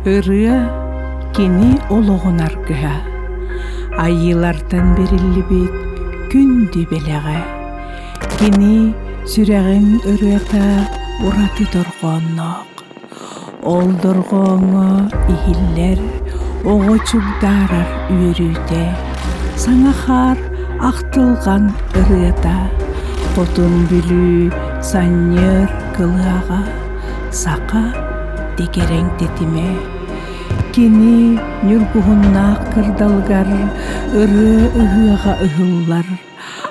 Ырыа кини ологунаргыha. Айылардан бериллибит күнді белеге. Кини сүрәгін ырыата ураты торгоннок. Ол доргоңо ихиллер ого чугдарар үйрүйте. Саңахар ақтылған ырыата. Хотун бүлі саннер кылыаға. Сақа декерен тетиме. Кини нүргуһуннаах кырдалгар ыры ыһыаға ыһыллар.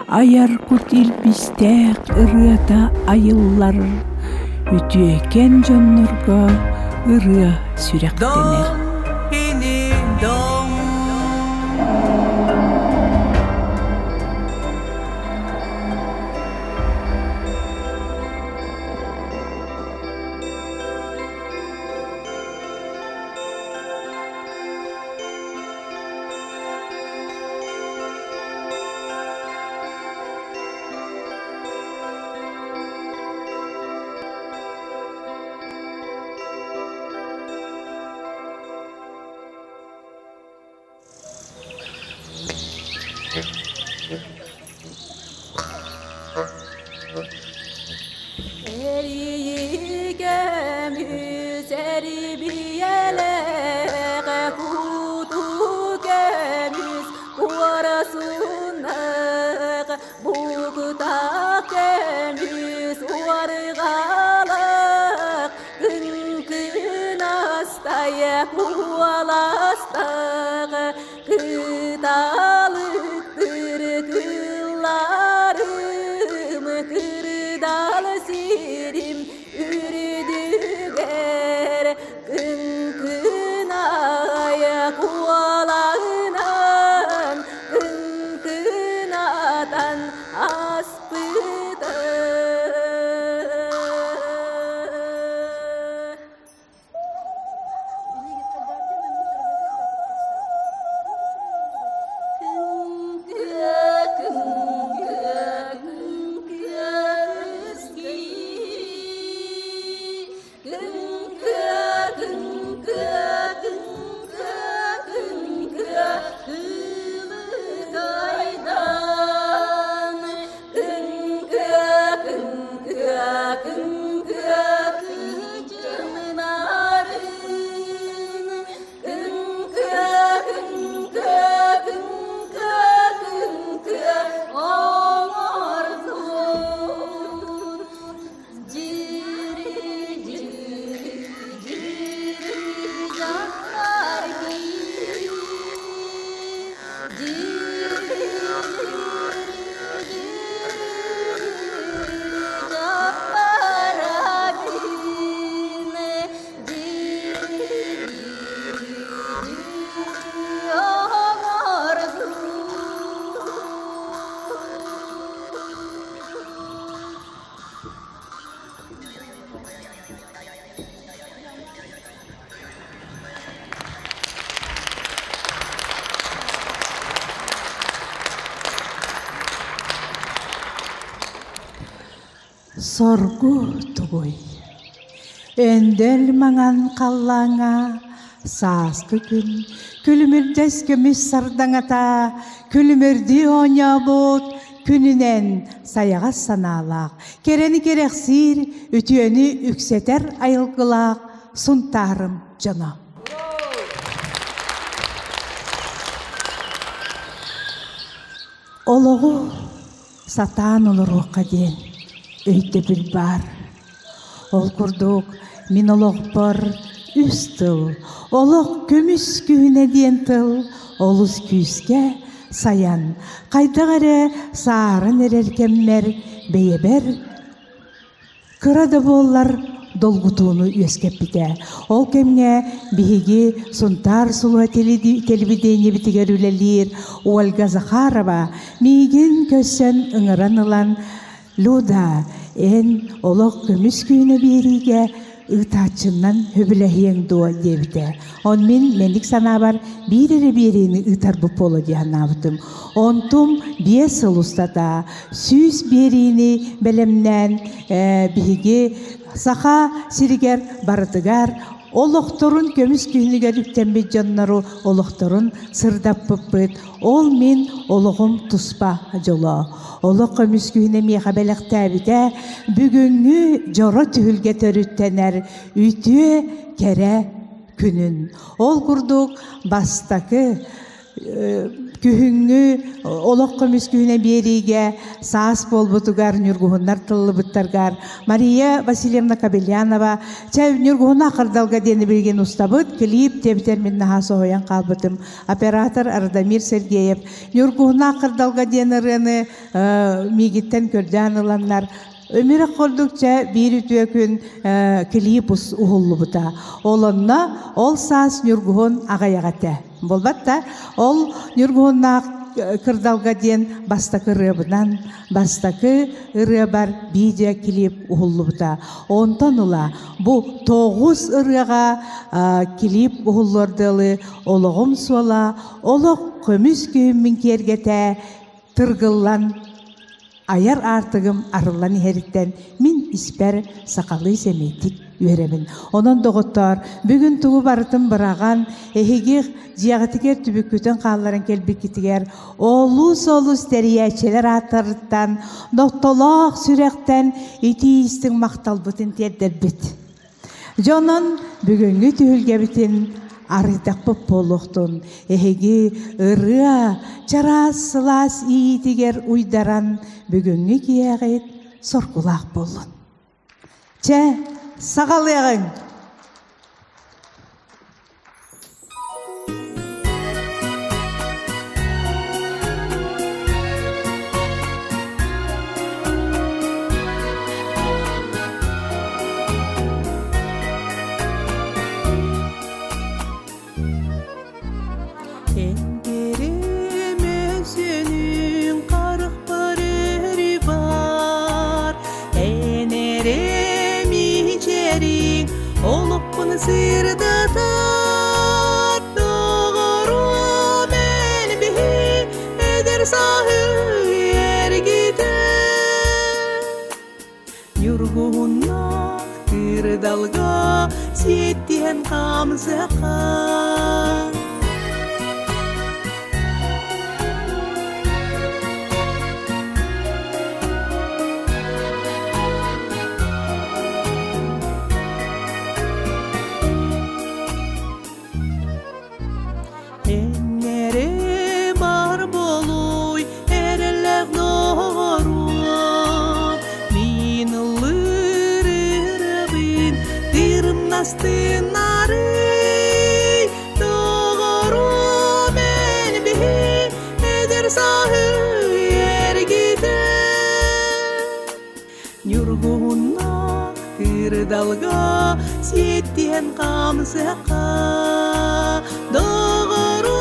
Айар кут илбистээк ырыата айыллар. Үтүөкен жоннорго ырыа сүрэктенер. Sorgu tuguy. Öndel mаңан қаллаңа саскы күн. Күлімірдес көміс сардаңата, күлімірді оня бұд, күнінен саяға саналақ. Керені керексір, үтіөні үксетер айылғылақ, сұнтарым жана. Олығы сатан олыр оқа ден. Өйті біл бар. Ол күрдік, мен олық бар, үс тыл. Олық көміс күйіне ден тыл. Олыз күйіске саян. Қайдағары сарын әреркеммер бейебер. Кырады боллар долгутуunu üyeskep bite. Ol kemge bihigi suntar suluha televидение bitigerülelir. Olga Zakharova migin kösen ыңыранылан Люда en olok kömüs kүйüne berige ıtaçından höbülehiyeng doğa debite. On menlik sana var birere birini ıtar bu polo diye anavdım. Ontum bir sılustata süs birini belemnen bihigi saha siriger barıtıgar олохторун көмүс күйүнүгер үптенбит жоннору олохторун сырдап пыппыт. Ол мен олоғым туспа жоло. Олох көмүс күйүнө миха белектәбите бүгүнгү жоро түһүлге төрүттенер үтүө кере күнүн. Ол курдук бастакы күһүңгү олох көмүс күйүнө бериге саас болбутугар нюргухуннар тыллыбыттаргар Мария Васильевна Кабелянова чай нюргухуна кырдалга дени билген устабыт клип тебитер мен нахасы оян калбытым. Оператор Ардамир Сергеев нюргухуна кырдалга денирыны мигиттен көрдөн ыланнар. Өмірі қолдықча бір үтіе күн клип ұғылы Олынна ол саас нүргуғын ағаяғаты. Болбатта, ол нүргуғынна кырдалға ден бастақы рыбынан, бастақы ыры бар видео клип ұғылы бұта. Онтан ұла, бұл 9 ырыға клип ұғылырдылы олығым суала, олық көміс күйімін кергеті тұрғылан Айар артығым арылан херіттен мен іспер сақалы семейтік өремін. Онын доғыттар, бүгін туғы барытын біраған, әхегеғ зияғытығер түбіккүтін қалларын келбекітігер, олус-олус тәриячелер атырыттан, доқтолақ сүректен етейістің мақтал бұтын тердер біт. Жонын бүгінгі түйілге бітін арыдақ бұп болуқтын, әхеге ырыа чарас-сылас иетігер уйдаран бүгінгі кияғайт сорқулақ болын. Чә, сағалығын! Sırdatar doğru ilbiһэ eder sahil yer gider Yurgunna kırdalga siyettihen kamzaka Astınarı doğru ilbiһэ eder sahil yer gider Yurgunna kırdalga siyettihen kamzaka doğru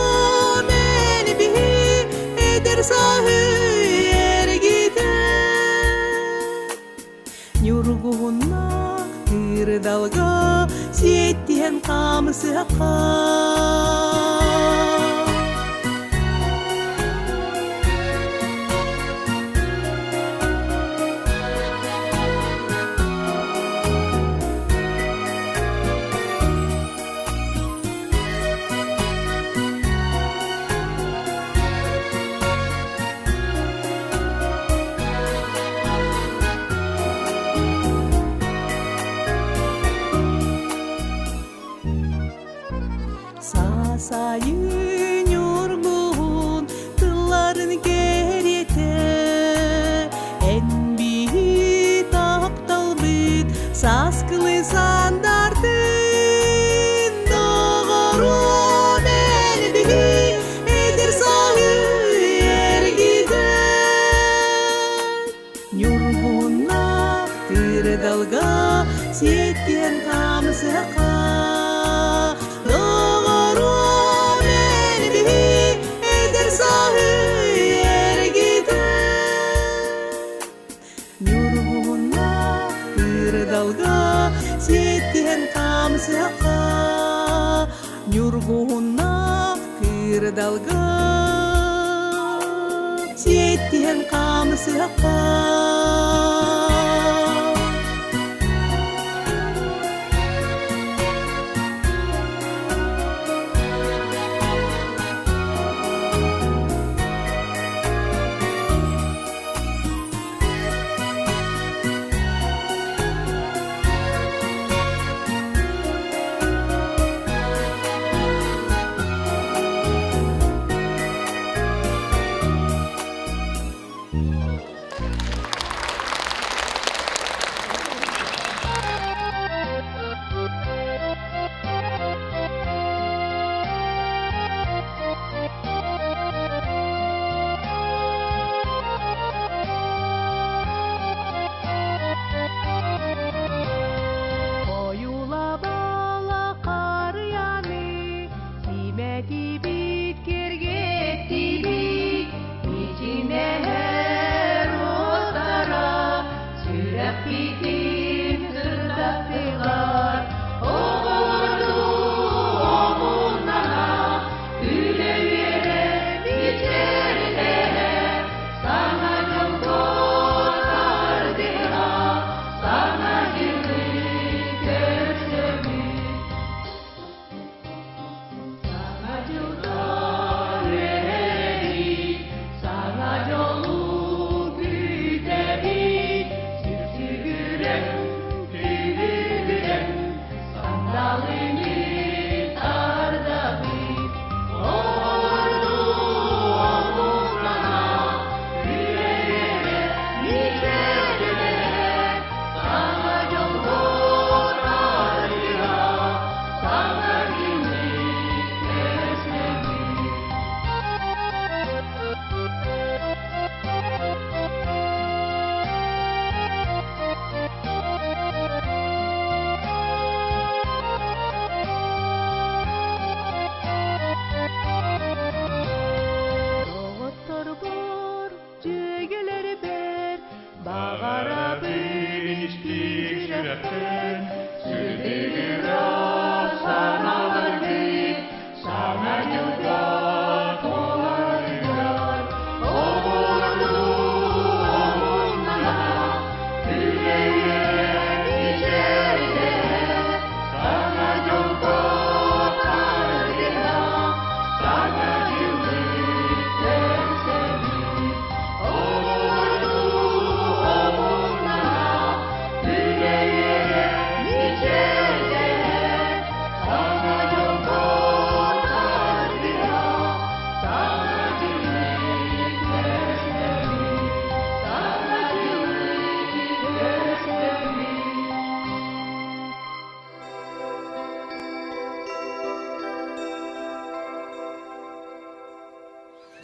ilbiһä eder sahil yer gider Yurgunna kırdalga siyettihen kamzaka Sayın yorgun kılların gerite En büyük aptal bit saskılı sandardın Doğru ilbiһä eder sahil yer gider Yorgunna kırdalga siyettihen kamzaka Siyettihen kamzaka Yurgunna kırdalga Siyettihen kamzaka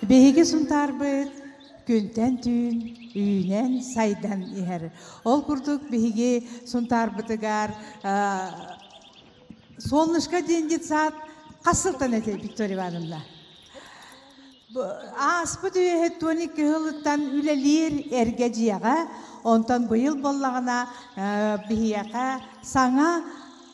Behiги suntarбыт күнтен түн, үйнен сайдан ихер. Ол курдук behiги suntarбытыгар солнышко денди саат касылтан эте Виктория Ивановна. Аспы дүйе тоник кылыттан үлелир эрге жияга, онтан быйыл боллагана бихияка саңа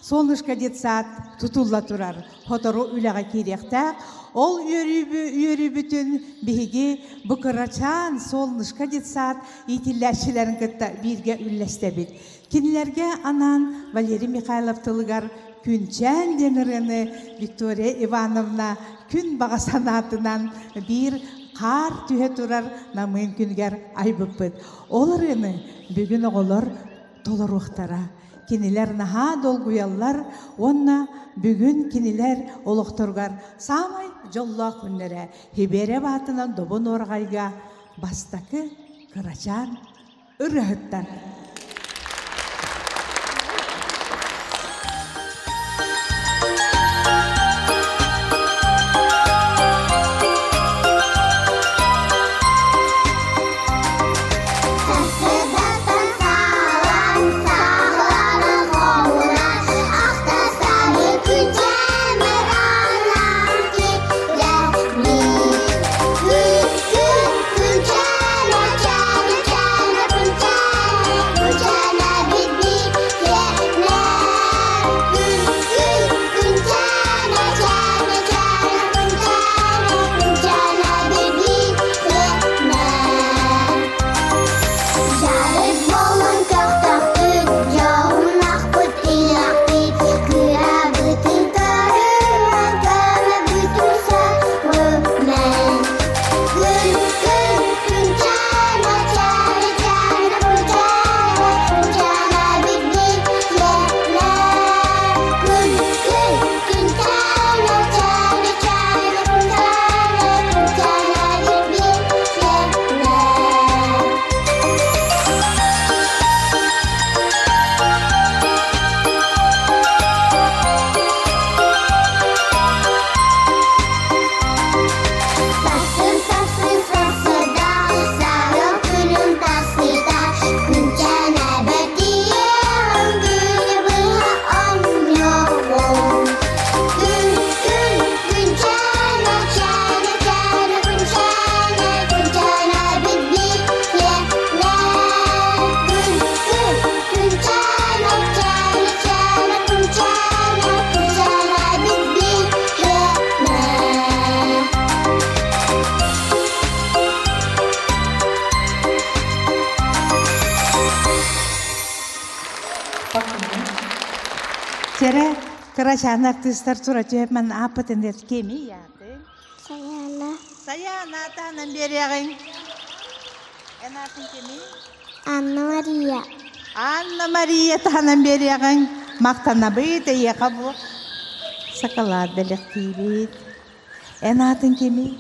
солнышко дет саат тутулла турар. Хотору үлага киректе. Ол үйөрүбүтүн биһиги букырачан солнышко дет саат итилләшчиләрен кытта бирге үлләстебит. Кинилерге анан Валерий Михайлов тылыгар күнчән денерени Виктория Ивановна күн бага санатынан бир кар түһе турар намын күнгер айбыппыт. Оларыны бүгүн оголор толоруктара. Кинилер наха долгуяллар, онна бүгүн кинилер олохторгар самай жолла күннере хибере батынан добон оргайга бастакы кырачан ырыаһыттар. Tere kıracağına tızlar turacı ben apıtın der kemi yadı. Sayana tanan beriyağın. Enatın kemi? Anna Maria. Anna Maria tanan beriyağın. Maktana bıydı yaka bu. Sakalar delik kibit. Enatın kemi?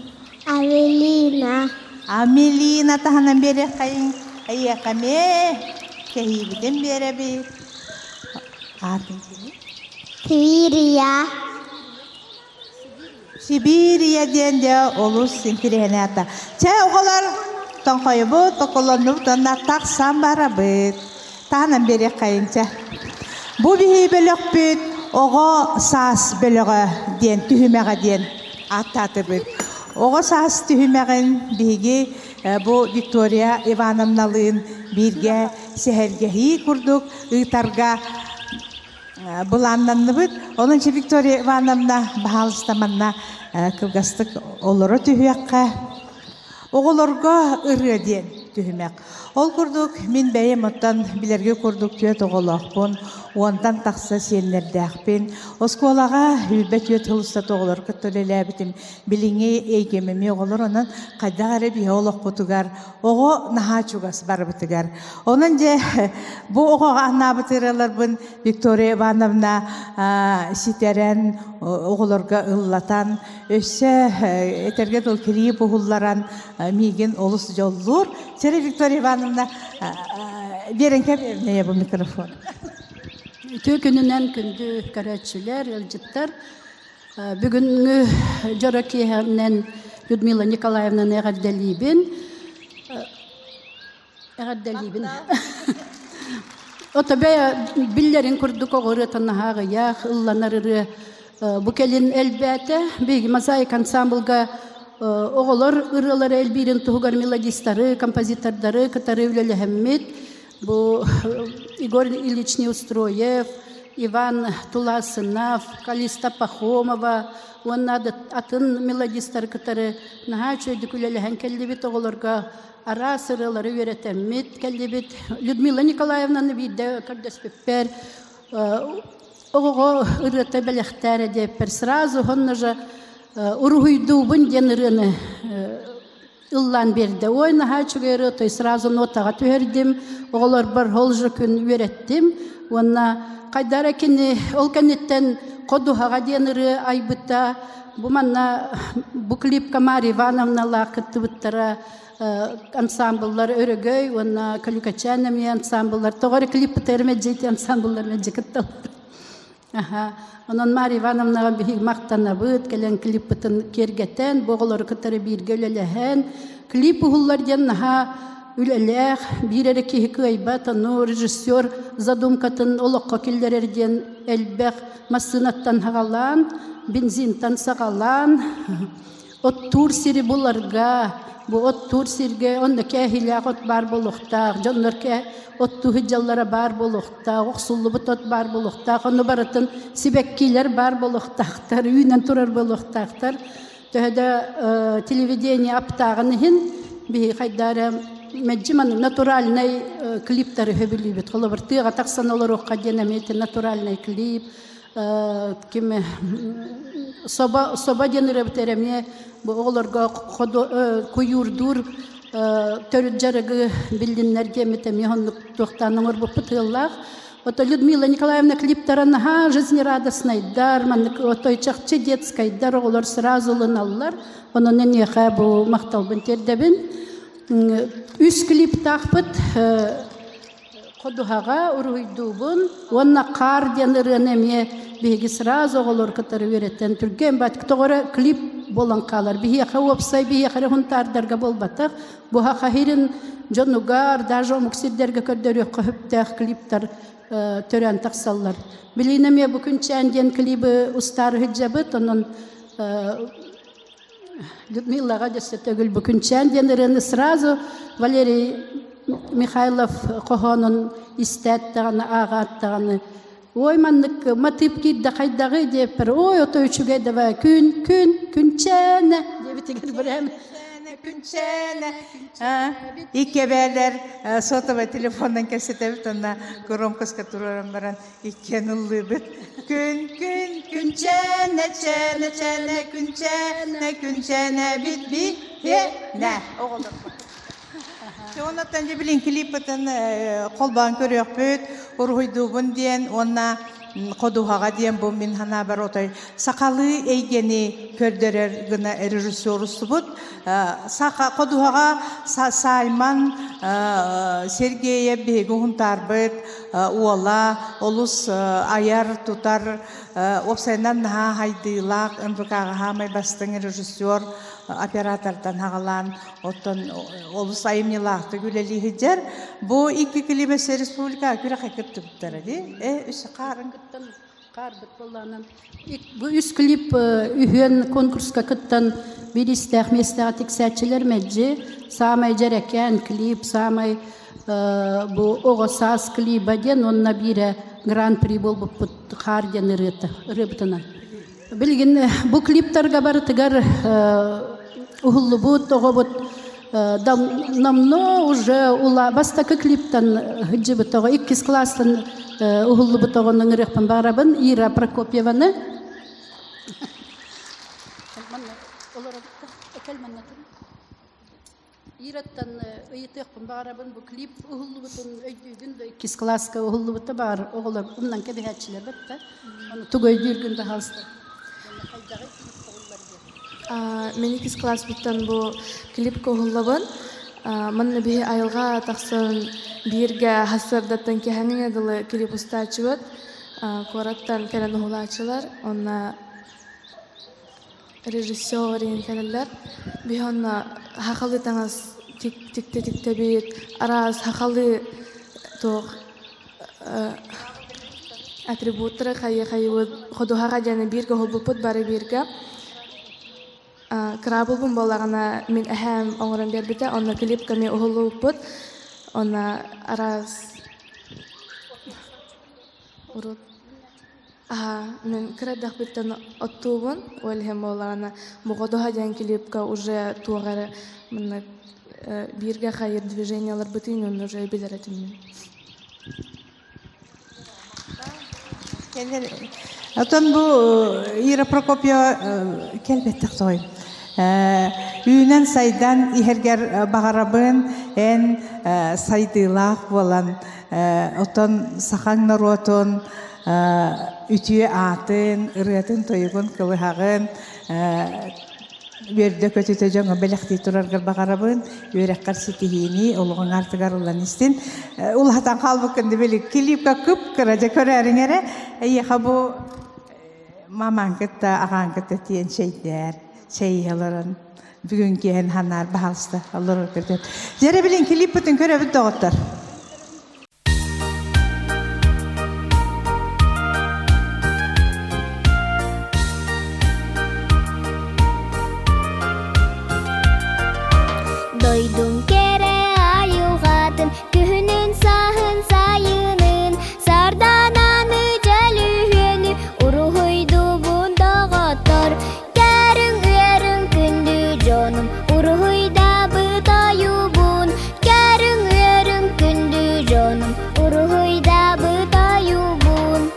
Avelina. Amelina tanan beriyağın. Yaka me. Kehibidin beriyağın. Atın kemi? Sibirya. Sibirya diyende olur sintirihene ata. Çay oğular tonkoyu bu, tokolanıp tonlar taksam barabıt. Tahanım beri kayınca. Bu bihi bölük büt, oğu sas bölüğü diyen, tühümeğe diyen atatı büt. Oğu sas tühümeğin bihigi бу Виктория Ивановналыын бирге сехергеhi курдук ытарга буланнанныбыт. Онунча Виктория Ивановна баалыстаманна кылгастык олоро түһүякка оголорго ырыа диен түһүмәк. Ол курдук мин бәйем оттан билерге курдук түөт оголоқпун, ондан тақса сенлердәқпин. Осколаға хүлбәт өт хылыста тоғылар күттөлеләбітім биліңе ейгемеме оғылар, онан қайдағары бия олық бұтығар, оғы наға чугас бар бұтығар. Онан же бұ оғыға ана бұтыралар бұн Виктория Ивановна ситерен оғыларға ыллатан, өсі әтерге дол келейі бұғылларан мейген олыс жоллур. Сері Виктория Ивановна берен кәберіне бұл микрофон. Төкүнүнен күндү көрәтчүләр, ылжыттар. Бүгүнгү жорокиһенен Людмила Николаевна Әгәддәлибин. Отобе биллерин курдук огыры танахагы ях ылланарыры. Бу келин элбәте беги мозаик ансамблга оголор ырылар элбирин тугар мелодисттары, композитордары, кытары үлеләһәммит. Бу Игорь Ильич Неустроев, Иван Туласынов, Калиста Пахомова, оннады атын мелодисттар кытары нахачөйді күлеләһән келдебит оголорга ара сырылары өйрәтәммит келдебит. Людмила Николаевнаны бидде кардеспеппер ого ырыта беләхтәре деппер сразу хоннажа уруйдубын денирыны ыллан берді. Ой, нахачугері, той сразу нотаға түхердім, оғылар бар холжы күн үйреттім. Онна қайдар әкені ол кәнеттен қодуғаға денірі айбыта, бұманна бұ клипка Мария Ивановна лақытты бұттара ансамблар өрігөй, онна калюкачанами ансамблар, тоғары клипі тәрмет жейті ансамблар мен жекітталар. Онан Мария Ивановнаға бігік мақтана бұд, кәлен клиппітін кергетен, боғылар күттары бірге өлеләхен. Клип ұғылларден наға өлеләқ, бірері кейікі айбат, ану режиссер задумкатын олыққа келдерерден әлбәқ масынаттан хағалан, бензинтан сағалан, от тур сирі бұларға, bu ot tursirge onda kehilaq ot bar boluqtaq jonlar ke ot tuhjallara bar boluqtaq oqsullu butot bar boluqtaq onu baratın sibekkiler bar boluqtaqtar üynen turar boluqtaqtar töhede televidение аптағын hin bi qaydara мәҗман натуральный клиптары хөбилибет холобыртыга таксаналар оқаденамет натуральный клип ким соба денеребтереме bu oğlarga kuyurdur törücərəgi bildinlərgə metəmihonluq toxtanır bu pıtıllar. Ото Людмила Николаевна клиптараны ха жизнерадостнайдар, отойчақчы детскайдар олар сразу лыналар. Оның нехә bu мақталбын тердебін. Үс клип тақпыт қодуғаға ұруйдубын. Онна қар денірінеме беги сразу олар кытары вереттен түрген бат. Тоғыры клип болан қалар. Бихеха опсай, бихеха хунтардарға болбатақ. Бұха қахирин жонугар, даже омуксиддерге көрдері қөптәқ клиптар төрән тақсаллар. Білінеме бүкін чәнден клибі ұстары хиджабыт, оның Людмилаға десе төгіл бүкін чәнден іріні сразу Валерий Михайлов қоғанын истәттіғаны, ағаттіғаны. Ой, маннык матып кидді қайдағы депір. Ой, отой үшіге дәва күн чәне. Дебітігір бір әмі. Күнчәне. Икебәләр сотова телефондан кәсетәбіт, онна громкоска турарам баран икен ұлы біт. Күнчәне, чәне, күнчәне, бит, нә, оғылыр. Онаттан же білін клиппетін қолбан көрек бөт, ұрғойдуғын ден, онна қодуғаға ден бұл мен хана бар отай. Сақалы әйгені көрдерер гына режиссерусты бұд. Қодуғаға Сайман, Сергея бейгі ғынтар бұд, Уола, Олус, Айар тұтар, опсайнан наға хайдылақ, МВК-ға хамай бастың режиссер, оператордан хағалан, оттан Олус айымнелақты күлелі хиджер. Бұ екі клибесі республика күрі қайкып түптері де? Үсі қарын күттін Қарбыт боланын. Bu üç klip ühün konkurska kıttan bir istek mesleğe tiksatçılar mecci. Samay cereken klip, samay bu oğasas klip aden onna bire Grand Prix bolup harden ırıbıtına. Bilgin bu kliptarga bar tıgar uhullu but, oğu but namno уже ула бастакы клиптан хыджыбыт оғы 2 класстан ухуллы бут оғының ырықпын барабын Ира Прокопьеваны Ираттан ыйытықпын барабын бұл клип ухуллы бутын өйдігінді 2 класска ухуллы буты бар оғылар ұмнан кәбіхәтшілер бітті оны түгөй дүйргінді халсты Мен 2 класс буттан бу клип kohullabın. Манна бихи айылга тақсын бирге хасырдаттан кеханин адылы клип устачыбыт. Кораттан келен ухулачылар. Онна режиссерин келелер. Бихи онна хақалы таңыз тикте бит. Араз хақалы тоқ атрибуттары қайы ходухаға жаны бирге холбупут бары бирге. Крабылбын болағына мен әхәм оңырын бербіті, онна клип кәме ұғылы ұппыт, онна араз ұрып. Мен кірадақ біттен оттуғын, өлхем болағына мұғадуға жән клипка уже туғары бирге қайыр движениялар бітін, оны уже білер әтіммен. Атын bu Ира Прокопьева келбеттік той. Үйінен сайдан ихергер бағарабын ән сайдылақ болан. Отын сақан наротын, үтіе атын, ырыатын тойығын кылығағын. Берді көтеті жоңы бәліқті тұрарғыр бағарабын. Өрекқар сетігені, олығын артығар олан істен. Улғатан қалбы күнді білі клипка күп кіраджа көрәрің әрі. Еқа бұ маман кітті, аған кітті тиен шейдер. Şeyhelerin bugün giyen hanlar bahalsta Allah'ı gördüm. Jere bilin klip bütün körebi doğutlar. Doydum kere ayuğatın kühünün sahın sayının sardanan ücelühünü uruhuydu bunda gatar. Canım uruhuyda bıdayubun Kerün verün kündü canım uruhuyda bıdayubun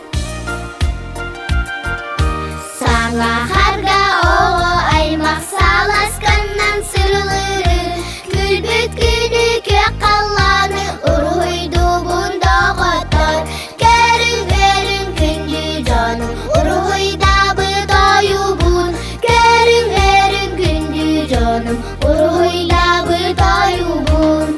Sana harga oğu aymak salaskandan sırılırın Külbüt günü kök kallanı uruhuydu bunda qatar Kerün verün kündü canım uruhuyda bıdayubun Kerün verün kündü canım uruhuyla bıdayubun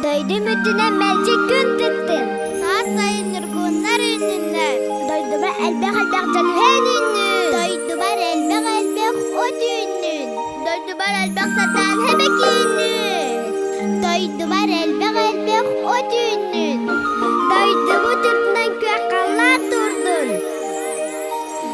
Daydı müdüne melcik gün tıktın Saat sayın nurgunlar önünden Daydı var elbek canühen ünlü Daydı var elbek o düğünün Daydı var elbek satan hemek ünlü Daydı var elbek o düğünün Daydı bu tüpten kökallar durdun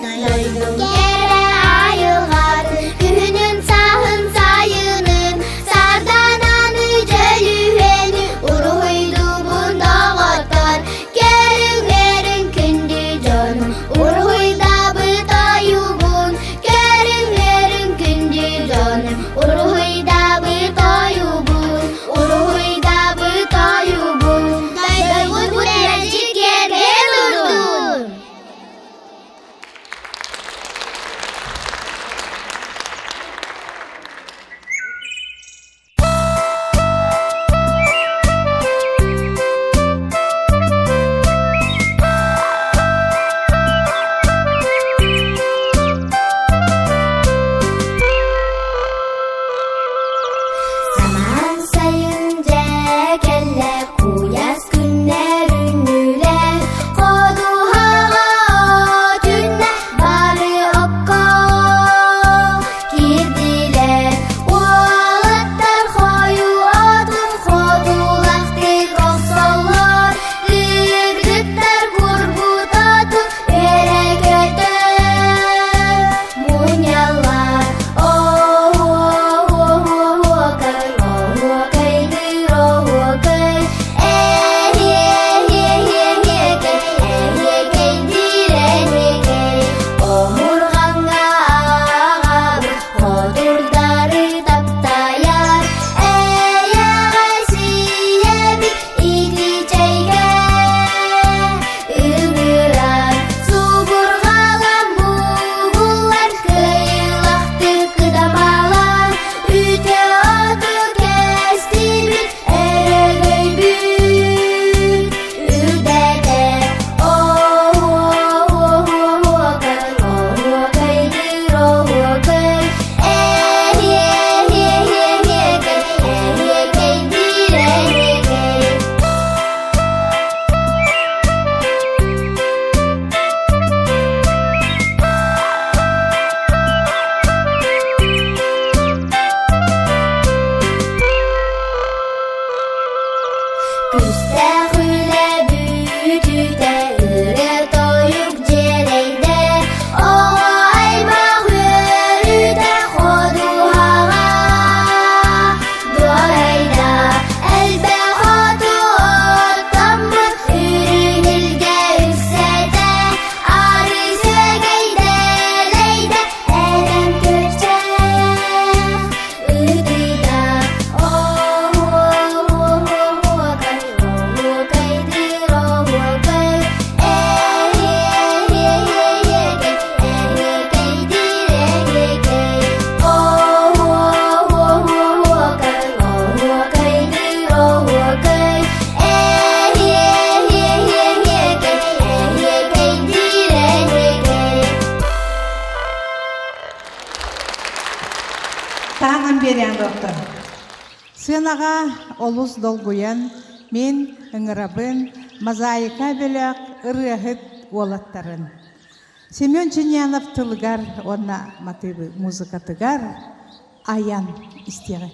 Daydım kere ayılgadın Kühünün sahın sayının Sardananı celüheni Uruhuydu bunda gatar Kerin verin kündü canım Uruhuyda bıdayubun Kerin verin kündü canım Uruhuyda bıdayubun Uruhuyda bıdayubun Daydı bu necik yerde durdun таханан берен доктор. Сынаға олус долгуян мен ыңырабын мозаика бөлөк ырыаһыт уолаттарын. Семен Чинянов тылгар онна мотивы музыка тыгар аян истеги.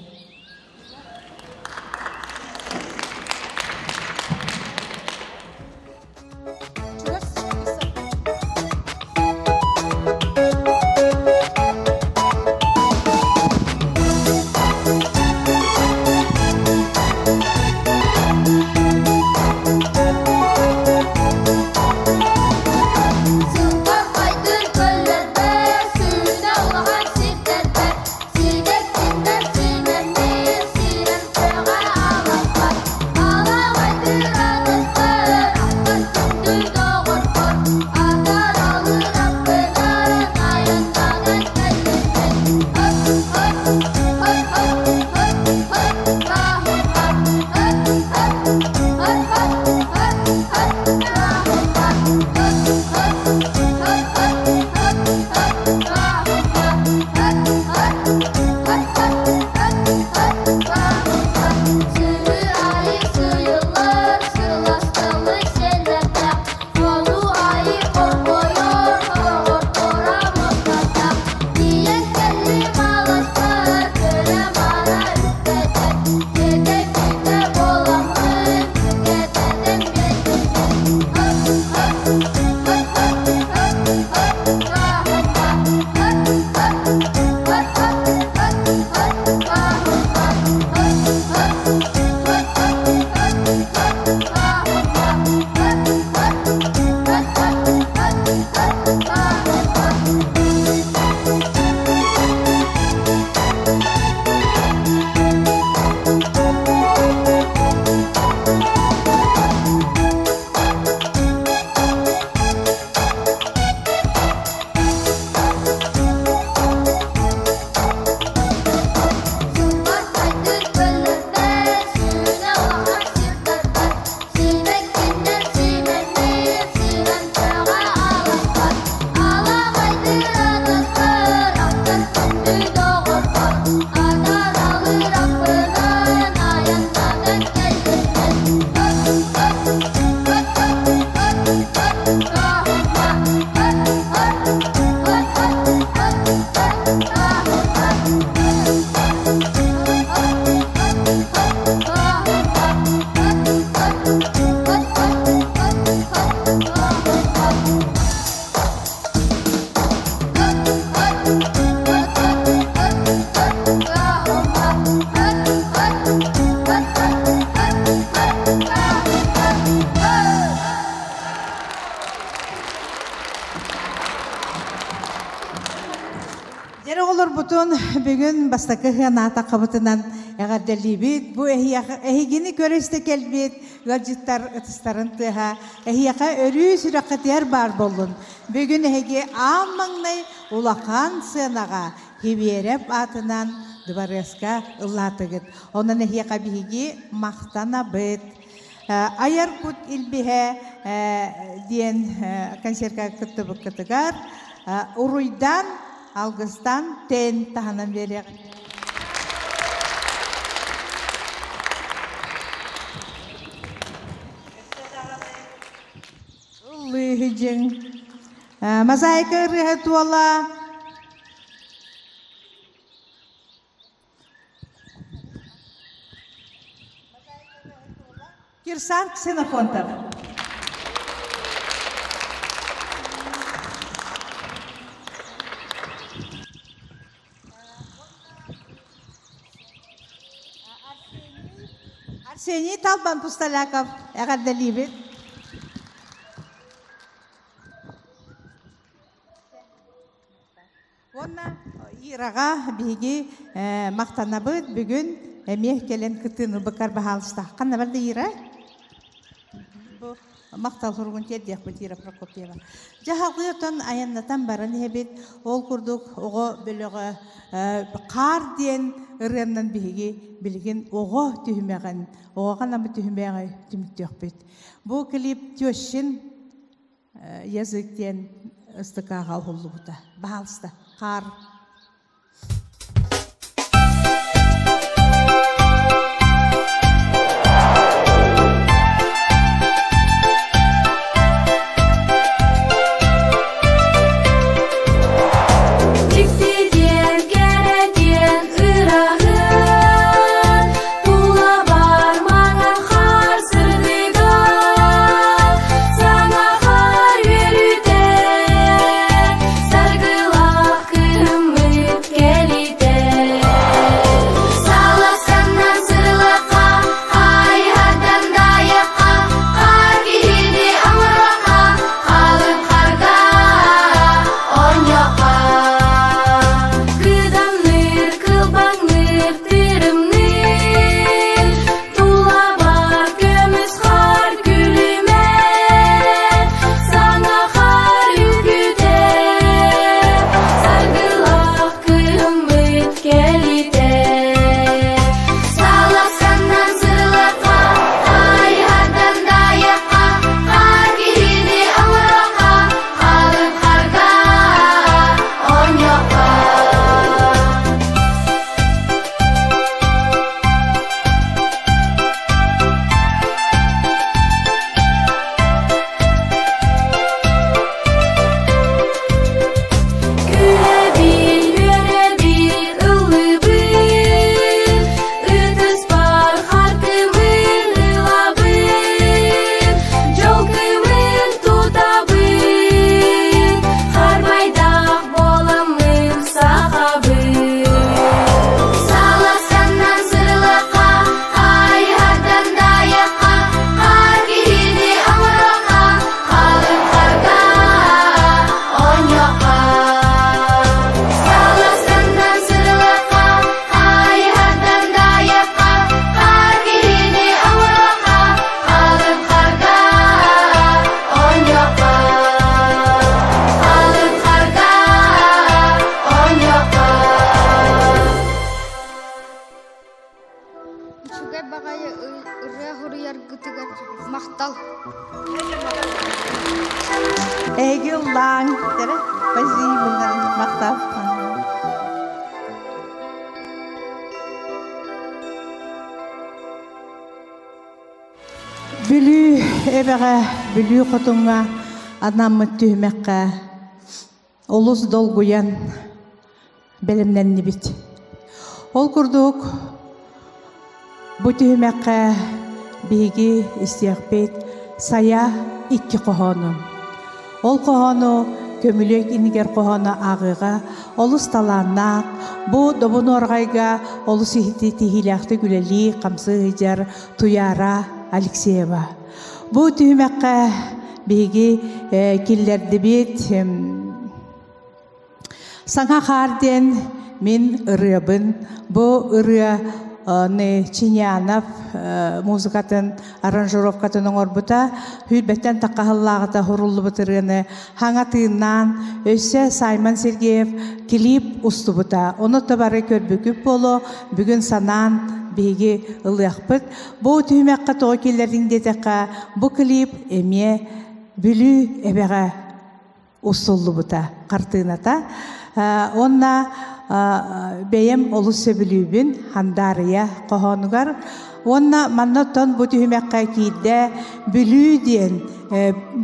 Бүгін бастакы хыаната қабытынан әғарделибит, бұ әхигіні көресті келбет, ғалжыттар ұтыстарын тұға, әхияқа өрі сүрақытияр бар болын. Бүгін әхиге аммаңнай улақан сынаға хебереп атынан дұбареска ұллатығыт. Онын әхияқа бігі мақтана бұд. Айар күт илбиһэ диен кэнсиэрэ күтті бұқытығар, ұруйдан алгыстан тен таханан берек. Лыхыжың. Мозаика ырыаһыт уола. Кирсан Ксенофонтов. Сени Талбан Пустоляков, Эрдалибит. Онна Ирага биги мактанабыт бүгүн эмех келен кытыны быкар бахалышта. Канна балда Ира? Бу мактал хургун теддек бутира Прокопьева. Жахагыйтон аяннатан баран хебит ол курдук ого бөлөгө кар диен ырыаннан биги билген ого түһүмөгөн оған амы түһүмөгө түмүктөкпүт. Бу клип төшүн языктен ыстыкага холлубута. Баалыста кар эбеге бүлүү котуңа анаммыт түймекке олус долгуян белемненни бит. Ол курдук бу түймекке биги истиякпет сая 2 кохону. Ол кохону көмүлөк инигер кохону агыга олус талааннаак бу добун оргайга олус ихти тихилякты күлели камсы жар Туяра Алексеева. Бу түймекке биги киллерди бит саңа харден мен ырыбын бу ыры Чинянов музыкатын аранжировкатын оңорбута хүлбеттен таққахыллағыта хуруллы бұтырыны хаңатыыннан өссе Саймон Сергеев клип устубута. Оны табары көрбүкіп болу бүгін санан бейге ылыяқпыт. Бұл түймекқа тоғы келердің детеққа бұл клип әме бүлі әбеға устуллы бұта қартыыната. Онна бейем олус сөбілүүбін хандария қоғанығар. Онна маннаттан бұ түймекқа кейді бүлүү ден,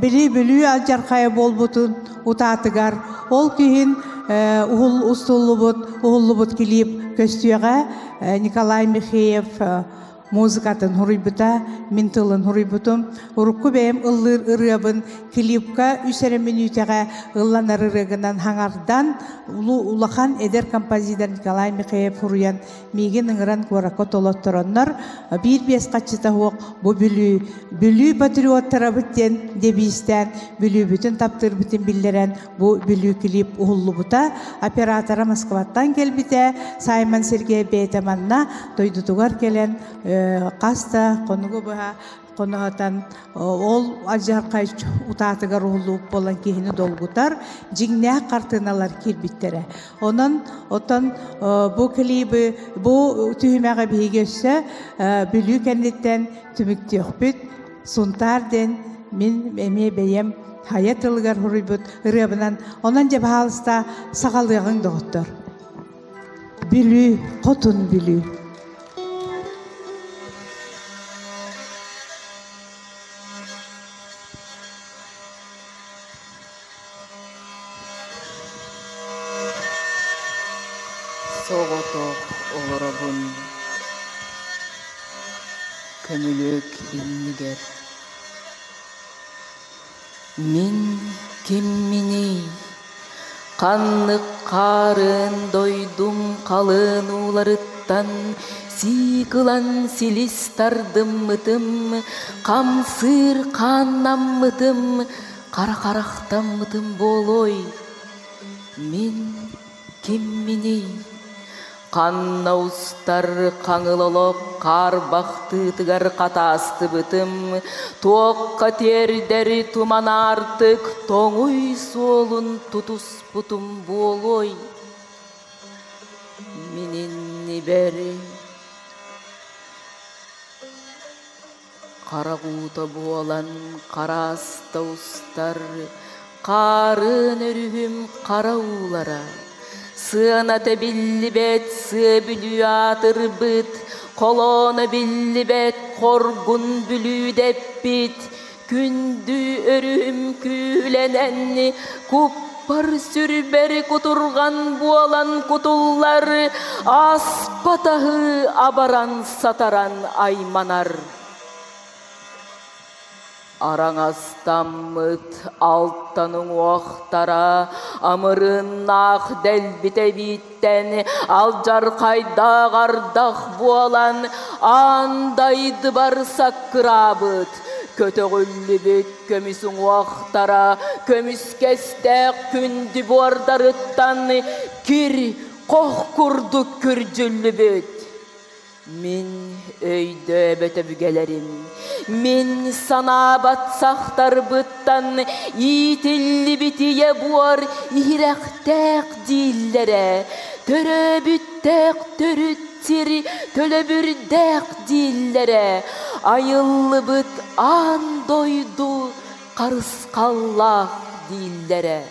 бүлүү алжарқайы бол бұтын ұтатығар. Ол кейін ұғылы бұт келіп көстүйеға Николай Михеев музыкатын хурыйбыта, ментылын хурыйбытым. Урукку бәйім ыллыр ырыбын клипка 3 минутаға ылланар ырыгынан хаңардан улахан эдер композитор Николай Михеев хуруян меген ыңыран куарако толоттыроннар. Bir қачыта хуақ бұ бүлүү патриоттара бүттен дебистен, бүлүү бүтін таптыр бүтін биллерен бұ бүлүү клип ұғылы бұта. Оператора Москваттан келбіте, Саймон Сергей бейтаманна тойдутуғар келен қаста қонуғы бұға қонуғатан ол ажарқай ұтатыға рухылуып болан кейіні долгутар жигне қартыналар келбіттері. Онын отан бұл клибі бұл түйімеға бейгесі бүлі кәнеттен түмікті өкпіт сұнтарден мен әме бәйем хаят ылығар хұрыбыт ұрыбынан онан жеп халыста сағалығын доғыттыр. Бүлі, қотын бүлі. Соғытық олырабын көмілік иннігер. Мен кеммені қаннық қарын дойдум қалын уларыттан сикылан силистардым мытым, қамсыр қаннам мытым, қара-қарақтам мытым болой. Мен кеммені Қаннаустар қаңылылық қарбақты тігір қатасты бітім, тоққа тердері туман артық, тоңуй солын тұтыс бұтым болой. Менен бәрі қарағута болан қарастаустар, қарын өрігім қараулара. Сыната билли бет, сы бүлүү атыр быт, колоны билли бет, коргун бүлүү деп бит. Күндү өрүм күлененни, куппар сүрбери кутурган буалан кутуллар, аспатахы абаран сатаран айманар. Араңастаммыт алттаның уақтара, амырын ақ дәлбіте биттен, ал жарқайда ғардақ буалан, андайды барсақ қырабыт. Көтөғілі бет көмісің уақтара, көміс кестәк күнді буардарыттан, кір қоқ күрді күрджілі бет. Мен өйді бөті бүгелерім, мен сана батсақтар бұттан, итілі бітие буар ирақтәк диллері, түрі бүттәк түріттері, төлі бүрдәк диллері, айылы бұт андойду қарысқаллақ диллері.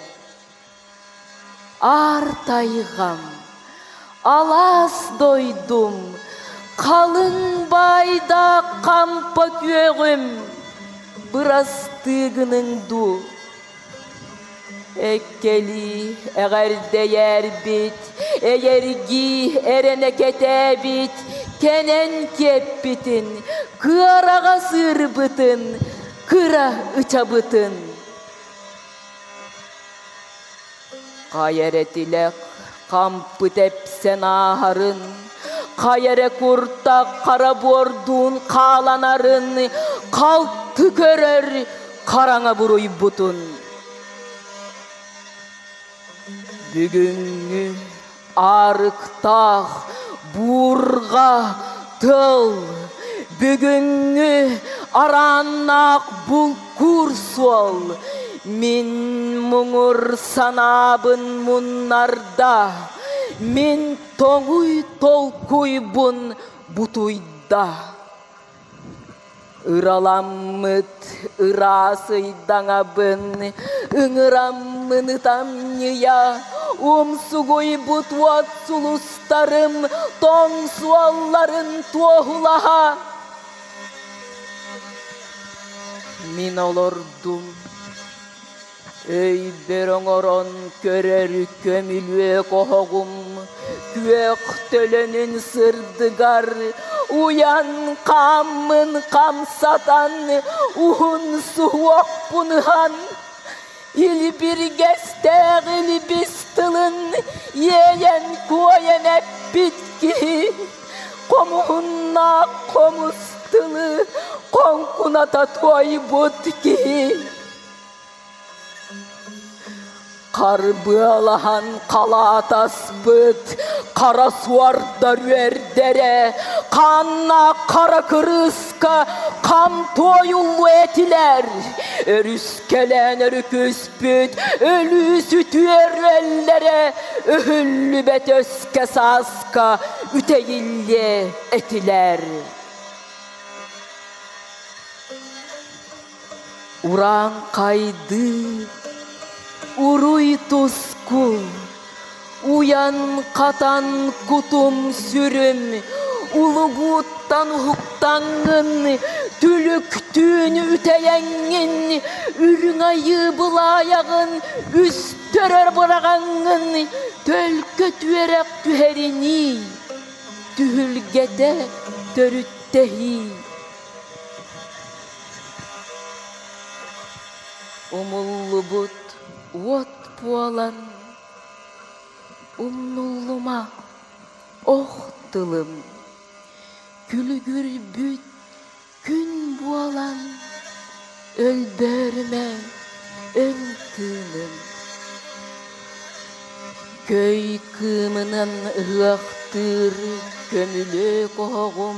Артайғам, алас дойдум, қалың байда қампа күйегім, bırastığınındu. Ekkeli eğer değer bit, eğergi erene kete bit, kenen kep bitin, kıarağa sır bıtın, kıra ıça bıtın. Kayere dilek, kampı tepsen aharın, kayere kurta kara bordun kalanarın, kalktı körer, karana buruy butun. Bugünkü arıktağ, burga, tıl, bugünkü arannak bulkur sol, min muңur sanabın munlarda, min toңuy tolkuybun butuyda. Ыраламмыт ырасыйдаңабын, ыңыраммыны тамния, умсугой бутват сулустарым, тоң суалларын туохулаха. Мин олордум, өй бероңорон көрер көмүлүе кохогум, күөк төлөнүн сырдыгар, уян камын камсатан, ухун суок пунхан, илбиргестег илбистылын, еен куоен эппитки, комухунна комустылы, конкуната тойбутки. Karбы алахан кала таспыт, кара суарда рүердере, канна кара кырыска, кам тоюлу этилер. Өрүскелен өрүкүспүт, өлү сүтүер эллере, өлү бет өске саска, үтейилле этилер. Уран кайды, уруй тускул, уян катан кутум сүрүм, улугуттан хуктаңын, түлүктүн үтеяңын, үрүң айы былаягын, үстөрөр бырагаңын, төлкө түерек түһерини, түһүлгете төрүттехи. Умуллу бут, от пуалан, умнуллума, ох тылым, күлгүр бүт, күн буалан, өлбөрүмө, өн тылым. Көй кымынан ырыахтыр, көмүлө когум,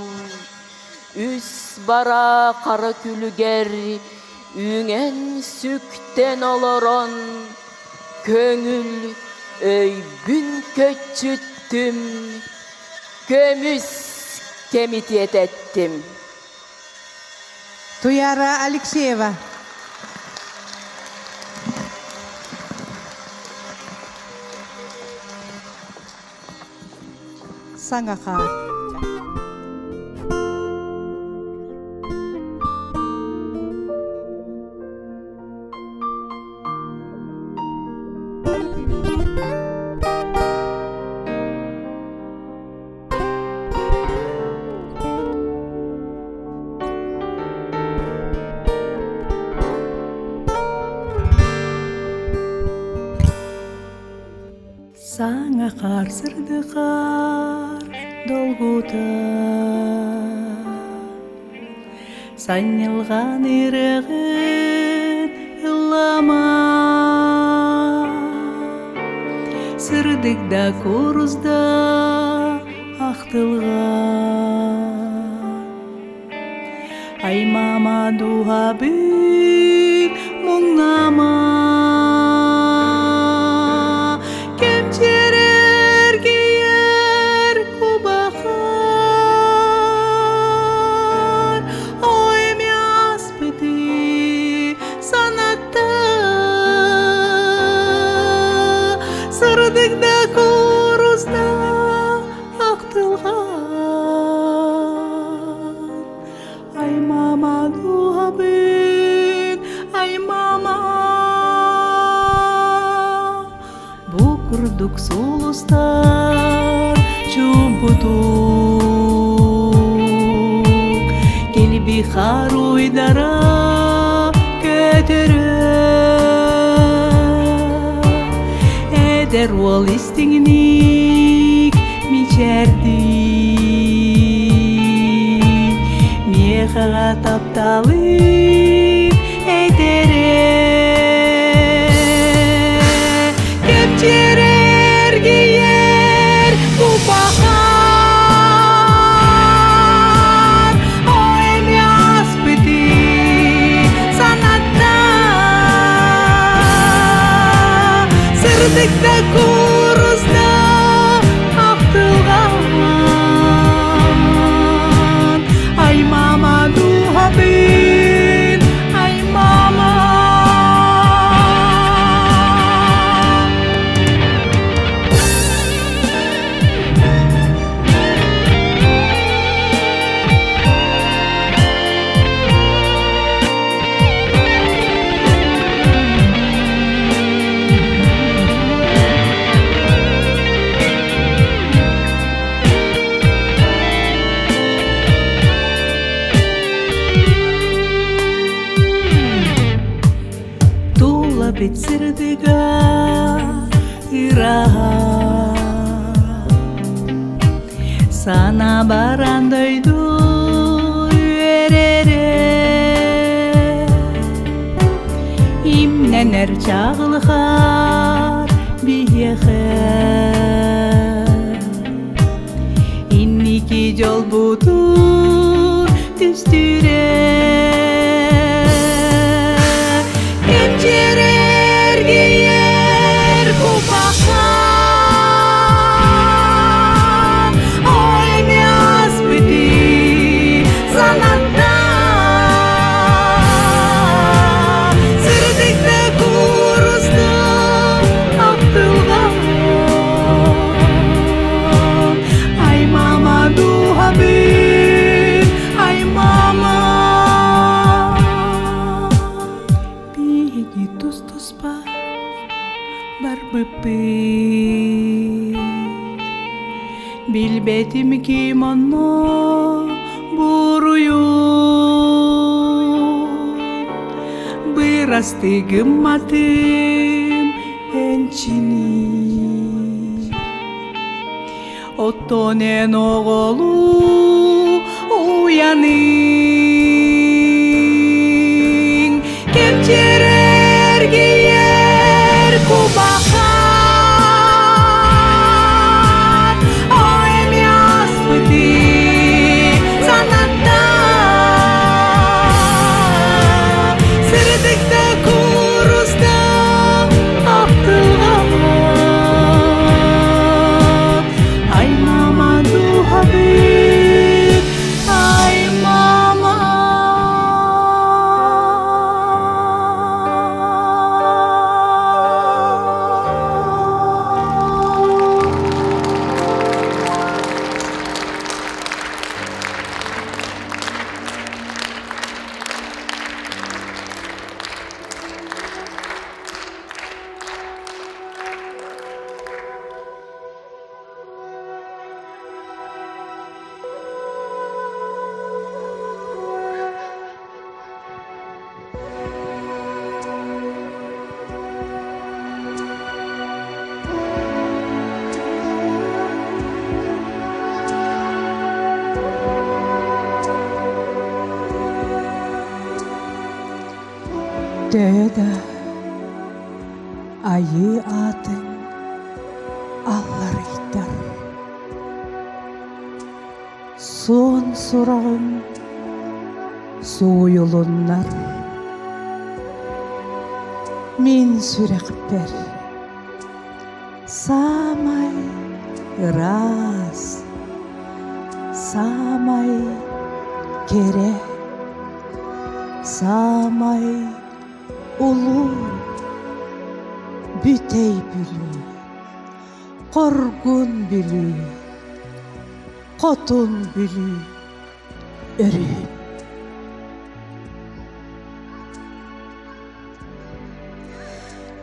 үс бара кара күлгер, үңен сүктен олорон, көңүл өйбүн көчүттүм, көмүс кемитиет еттим. Туяра Алексеева. Саңаха. Саңа қар сырды қар долгута, саннылған ирығын ыллама, сырдықда курузда ақтылған. Ай мама дуға бүт мұңнама, сырдықда курузда ақтылған. Ай мама дуға бүт Курдук сулустар чумпутук илбиһэ руйдара көтөрө эдер ол истиңник мичерди миэхага тапталып эйтере кэнсиэрэ гиер купахан оймяспыты санатта сырдыкта курузда актылган ай мама духабын ай мама Битсирдыга ырыаһыт сана барандойду үерере имненер чагылхар биһэ инники жол бутур түстүре гиер купахан оймяспыты санатта сырдыкта курузда актылган ай мама духабын ай мама биги тус-туспа барбыппыт билбетим ким онно буруют бырастыгым матым энчини оттонен оголу уянын кэнсиэрэ гиер купахан оймяспыты санатта сырдыкта курузда актылган ай мама духабын ай мама Дөдө айы атын алларыйтар суун сурагын суюлуннар мин сүрекпер самай раз самай кере самай улуу бүтей бүлүү коргун бүлүү котун бүлүү өрүүм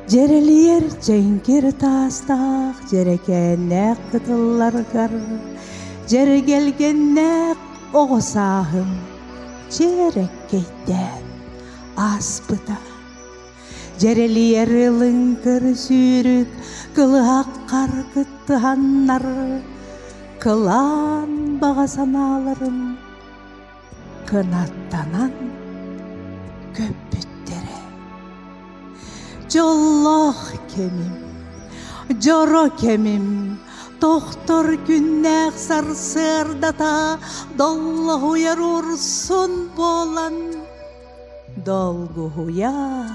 Дьэрэлийэр жеңгер тастақ, жерекеннәк кытылларгар, жергелгеннәк оғысағым, жереккейден аспыта. Дьэрэлийэр ылыңкыр сүйрік, кылақ қарқытты ханнар, кылан баға саналарым, кынаттанан көппүттері. Жоллах кемим, жоро кемим, тоқтор күннәк сарсырдата, доллы хуяр урсын болан, долгу хуя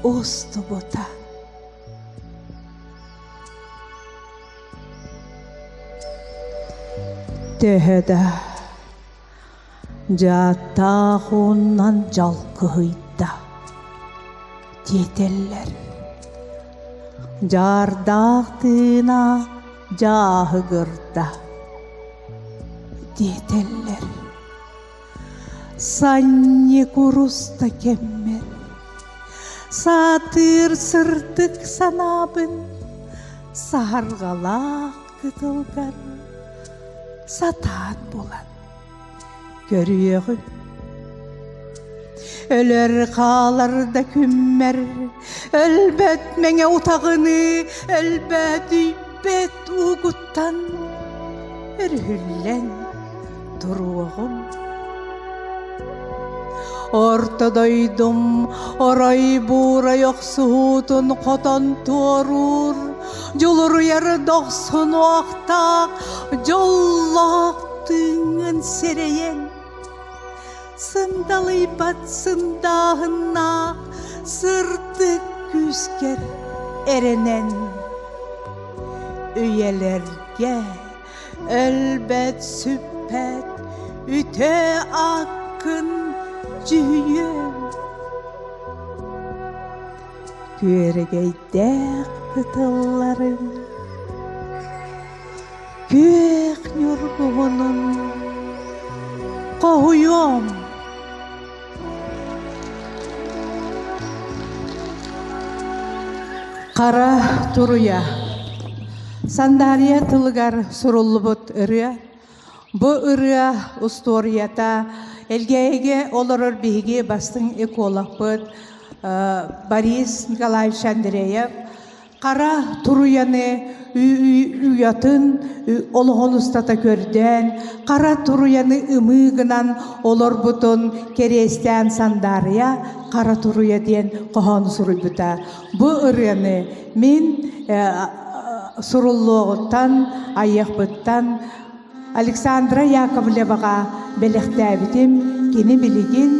усты бота. Төһөдө жата хуннан жалкы хыйда детеллер, жардақтына жахыгырда детеллер, санне куруста кеммер, сатыр сыртык санабын, саргалак кытылгар, сатан болан көрüyөгү. Өлөр қаларда күммер, өлбөт меңе утағыны, өлбөт үйбет угуттан, өрүллен туруогум. Ортодойдум, орой бура йоксуутун котон туорур, жолуруяр доксун оактак, жоллактыңын серейен. Сындалый батсындағына, сырды күскер эренен. Үйелерге өлбет сүппет, үте акын жүйем. Көрегейдек кытылларын, көк нүргуғының қойым. Қара туруя, сандария тылыгар суруллубут ырыя. Бу ырыя усторията элгеге олорор биһиги бастың экологпыт Борис Николаевич Андреев. Қара туруяны уятын олғолустата көрден, қара туруяны ымыгынан олор бутун керестен сандария, қара туруя ден қоғаны суруй бута. Бу ырыяны мен суруллуғыттан, аяқбыттан Александра Яковлеваға белектәбітім, кені білеген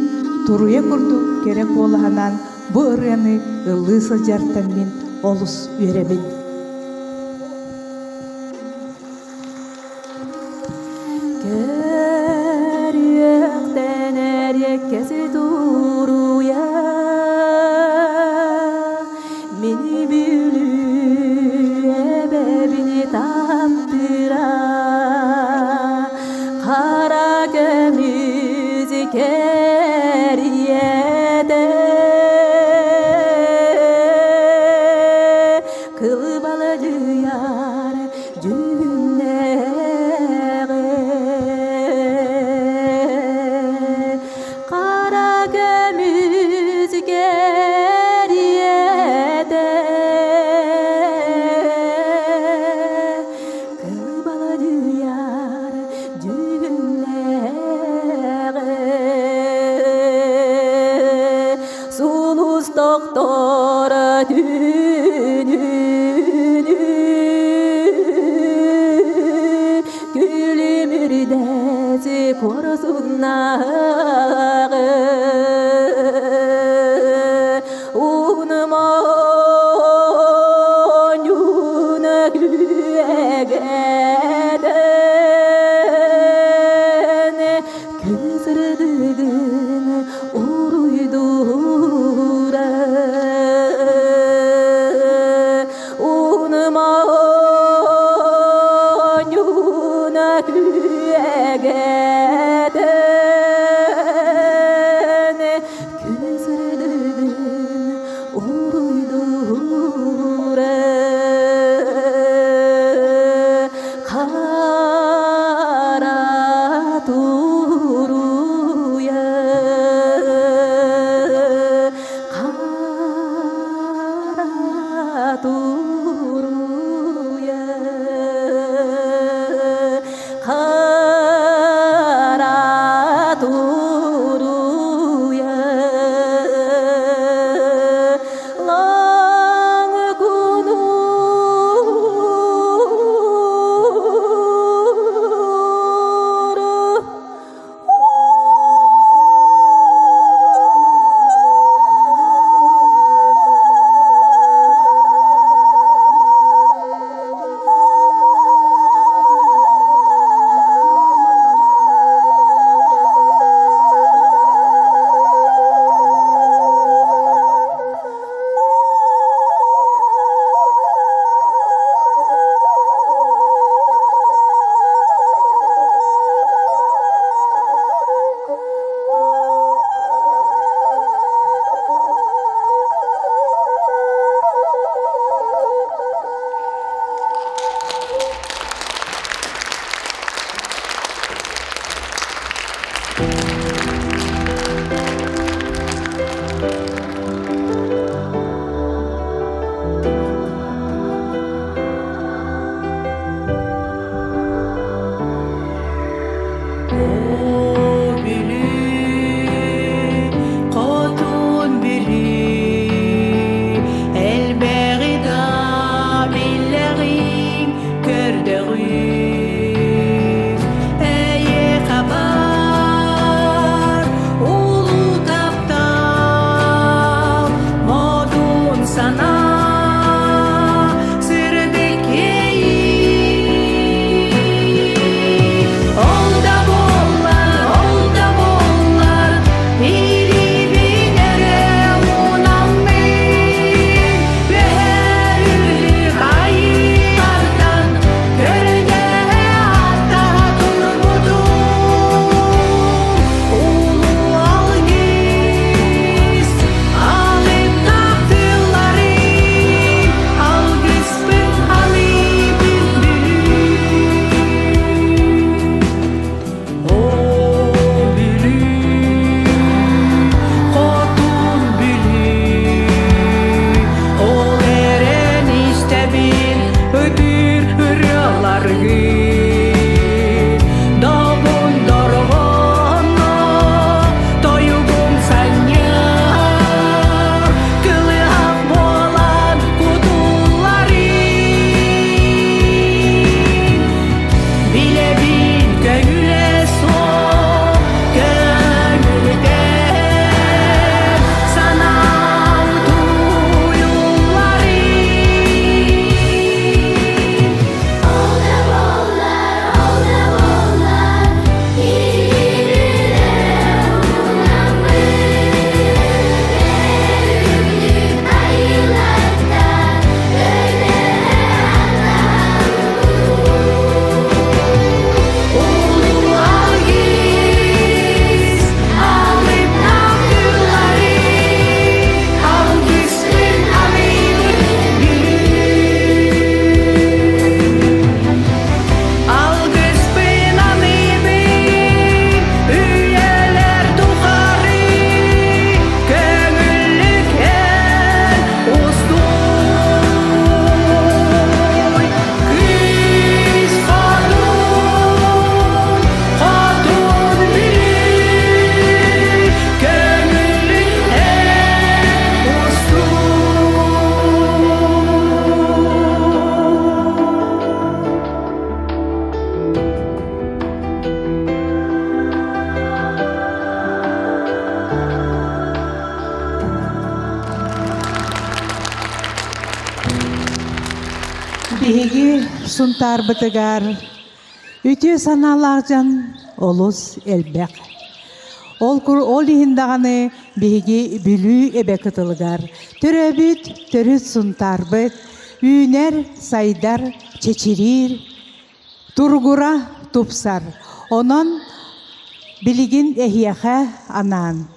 туруя күрді керек болғанан бу ырыяны ылы сылжартан мен олыс үйребін. Көрüектен әреккесі туруя, мені бүлі әбәбіні таптыра, қара көмізі кәрiyede, кылбалы жүйар жүннеғі, қара көмізі кәрiyede, кылбалы жүйар жүннеғі, сулус доктор күлімірдәсі қорсуннағы, уныман юна күйегеден, күсірдігін уруйдура, уныман юна күйегеден, күсірдігін уруйдура. Биһиги сунтар бытыгар үтү саналаржан олус элбек. Ол иһиндаганы биһиги бүлүү эбе кытылыгар. Төрөбүт, төрүт сунтарбыт, үүнер, сайдар, чечирир, тургура, тупсар. Онон билигин эхияха анан.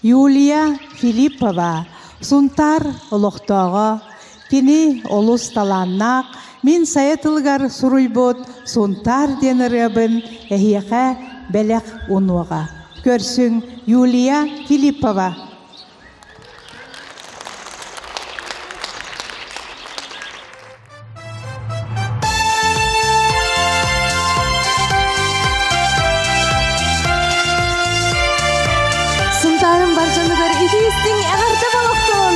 Юлия Филиппова, сунтар олохтоого, кини олус таланнак, мин саятылгар суруйбут сунтар денеребин эхияха белек унуга. Көрсүң Юлия Филиппова. Сунтарым баржаныгар идистиң ағарда балықтың.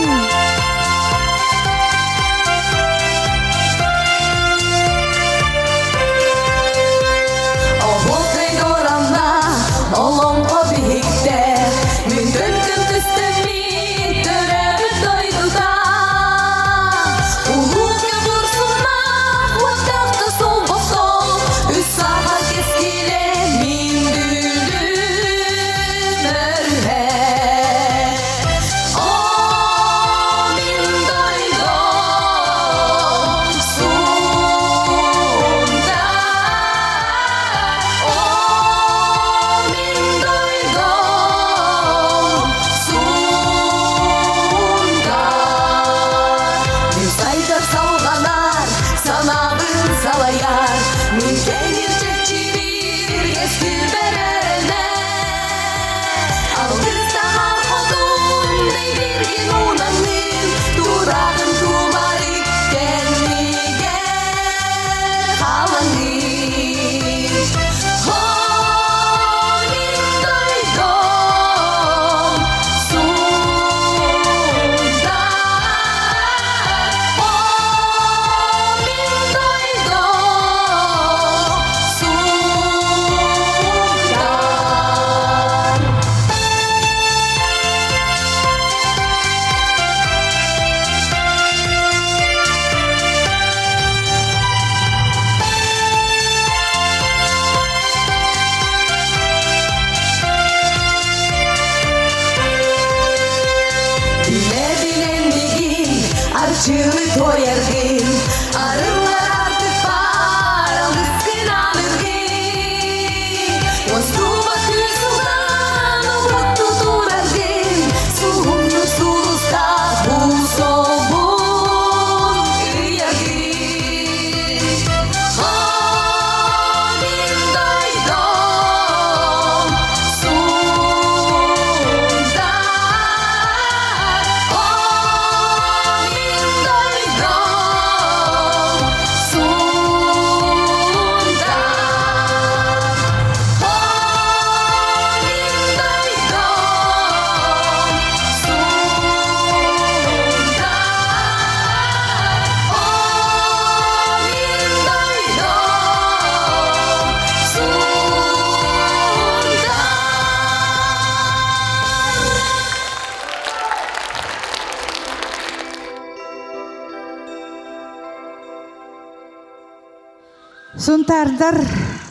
Сунтардар,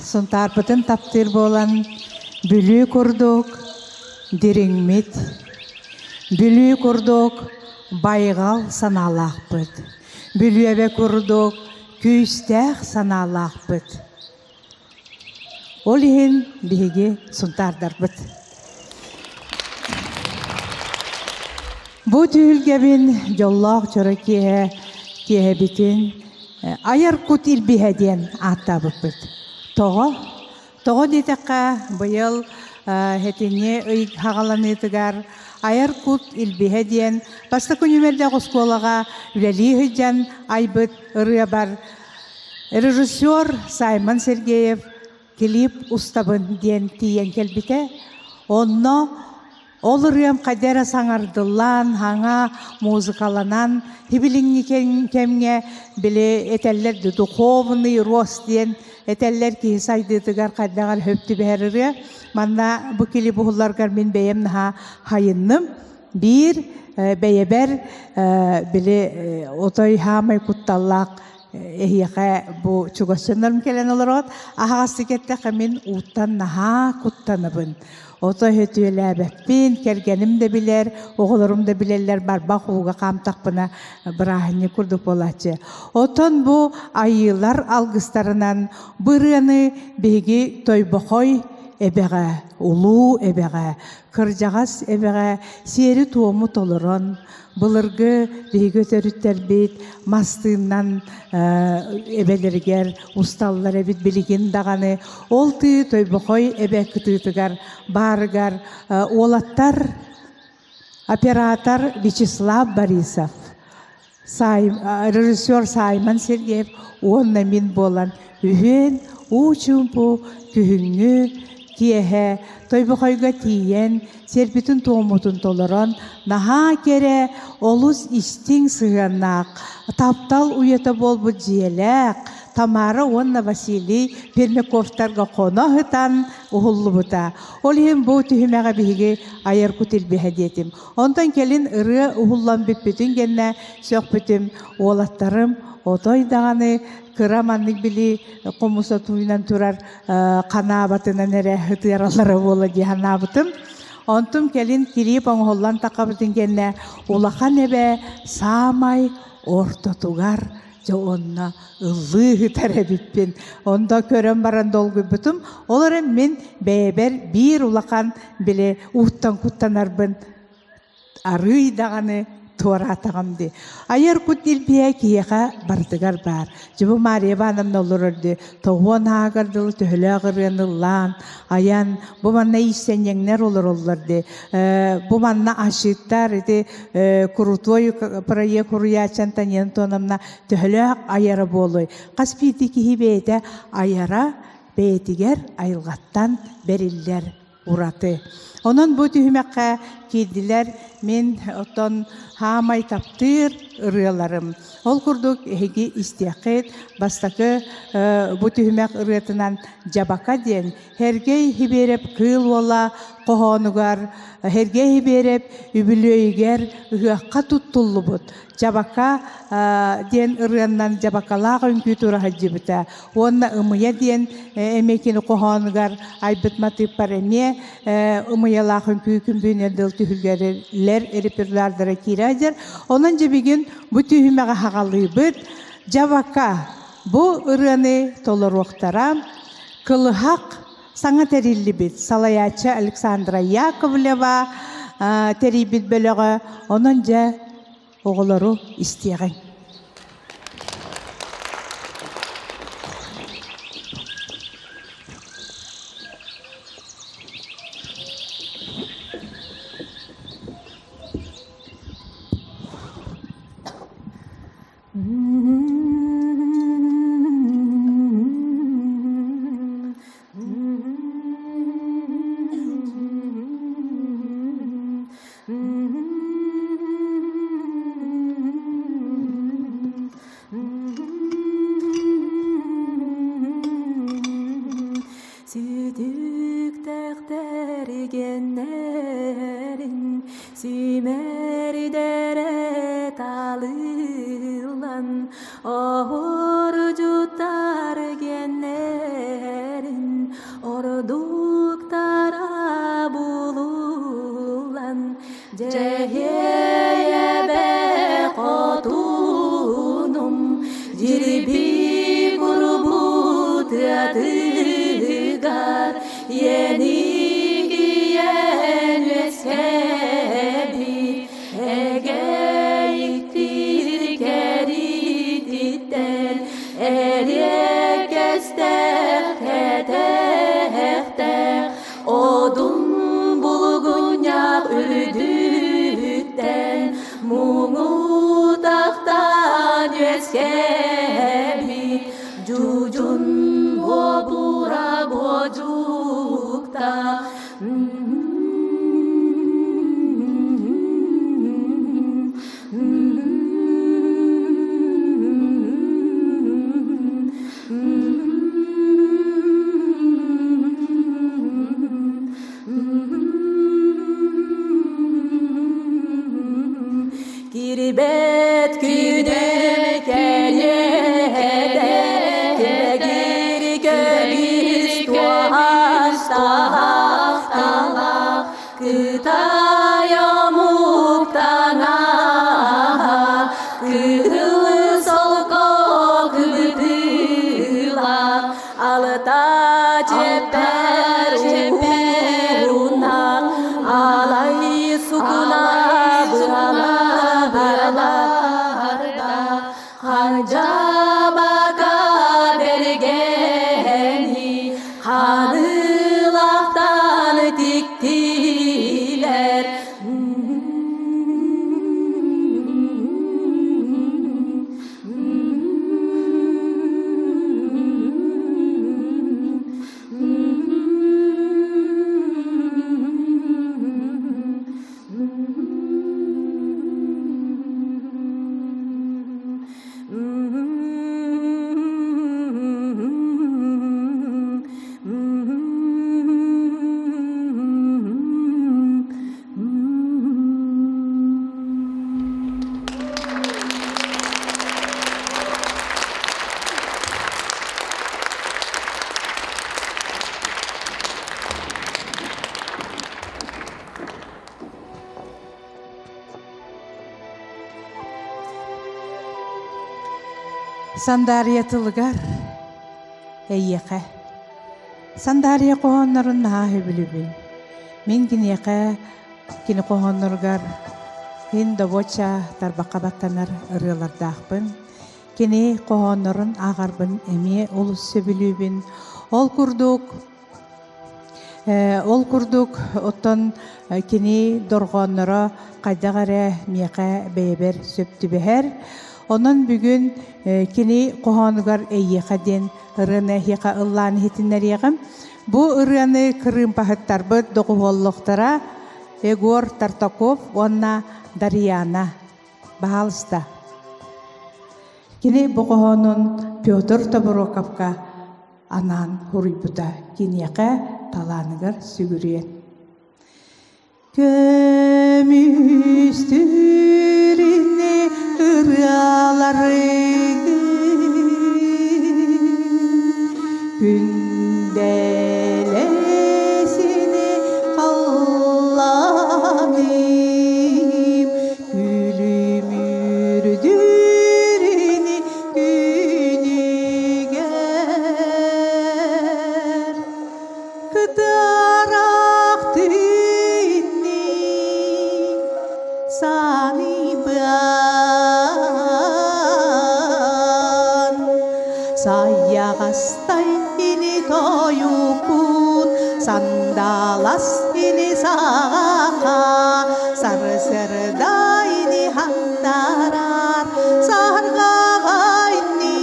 сунтарпытын таптыр болан бүлүү курдук, дириңмит, бүлүү курдук, байгал саналақпыт, бүлүү эбе курдук, күйістәқ саналақпыт. Ол иһин биһиги сунтардарбыт. Бу түйілгебин жоллақ чора кие битин Айар кут илбиһэ диэн ааттаабыппыт. Тоҕо дитекка быйыл хетине ый хагаланыытыгар Айар кут илбиһэ диэн баста күнүмерде осколага үлэлии хыджан айбыт ырыа бар режиссер Саймон Сергеев клип устабын диэн тиен келбите. Онно ол ырыам кадера саңардылан, хаңа музыкаланан, хибилиңни кемге биле этеллер духовный рост диен этеллер кисайдытыгар каддагар хөптү бәрірі. Манна бу кили бухулларгар мен бәйем наха хайынным. Bir бәйебер биле отой хамай кутталлак ehiyaka bu çugaşınlarım kelen olarak ahası kette min utan naha kuttanabın. Oto hötüyeläbäppin kergenim de biler, oğullarım da bilerler barbaq uğuğa kamtaqpına bırahını kurduk bolachı. Oton bu ayılar algıstarınan bırığını begi toybokoy ebeğe, ulu ebeğe, kırcağız ebeğe, seri tuğumu toluron, Bılırgı begi törütter bit, mastığından ebelerger, ustallar ebit biligin dağını, ol tüy toybokoy ebe kıtıtıgar, barıgar, olattar, operator Вячеслав Борисов, rejissör Sayman Sergeyev, onunla min bolan, ühen, uçumpu, kühüngü, kiyehe, toybokoyga tiyen, serbitin toğumutun toloron, naha kere olus istin sığanak, taptal uyata bol bu diyelek, Tamara onna Vasili Permekovtarga kona hıtan uhullu buta. Olihim bu tühümeğe bihigi ayar kutil bihadetim. Ondan kelin ırı uhullan büpütün genne sökbütüm oğlattarım, otoy dağını kıramanlık bili komusa tuyunan turar kanabatına nere hıtıyaralara ola dihanabıtım. Ontum kelin kirip oğullan takabıtın genne ulakan ebe samay orta tugar. Onna ıllığı terebitpin. Onda körem baran dolgu bütüm. Oların min beber bir ulakan bile uhtan kuttanarbın arıy dağını tuara atağımdı. Ayar kut ilbiğe kiyeğe bardıgar bar. Cıbı Mariye Hanım olururdu. Toğun ağırdılı tühülü ağıryanılan. Ayan bu manna işsen yenler olurdu. Bu manna aşıtlar idi. Kurutvoyu paraya kuruya çantan yentonamna tühülü ayara boluy. Kaspiti ki hibeyde ayara beytiger ayılgattan beriller uratı. Onun bu tühümekke kediler min oton hamay taptır ırıyalarım. Ol kurduk hegi istiyakit bastakı bu tühümek ırıyatından jabaka diyen hergey hiberep kıl ola kohonugar hergey hiberep übülöyger ıhakka tuttullu bud. Jabaka diyen ırıyandan jabakalar önkü tura hacibita. Onna ımıya diyen emekini kohonugar aybıt matip paremye ımıyalar önkü kümbüne dıl tühülgerler eripirlardara kirajar. Onunca bir gün bu tühümeğe hağalıyıbıt. Jabaka bu ırığını toloroktaram. Kılıhak sana terilli bit. Salayaçı Aleksandra Yakovleva teribit bölüğü. Onunca oğulları isteyen. Kiribet küde kelye Sandariyatılgar eyyeke. Sandariya qoğonların nahi bilibin. Min giniyeke kini qoğonlargar hin doboça tarbaka battanar ırılardağbın. Kini qoğonların ağarbın emi olus söbülübin. Ol kurduk otton kini dorğonlara qaydagare miyeke beber söptübeher. Onun bugün kini qoğonugar eyyekadin ırını hika ıllan hitinler yeğim. Bu ırını kırım pahattar bıd doğuvolluqtara Egor Tartakov onna Daryana bahalsta. Kini bu qoğonun Pyotr Toborokovka anan huribuda kiniyeke talanıgar sügürüyen. Gömüstürüne ırıaları gündelesini Allah'ım gülümürdürüni günüger kıdaraktını sanıban sayağastay ini toyukun sandalas ini saka sarı ini handarar sargaga ini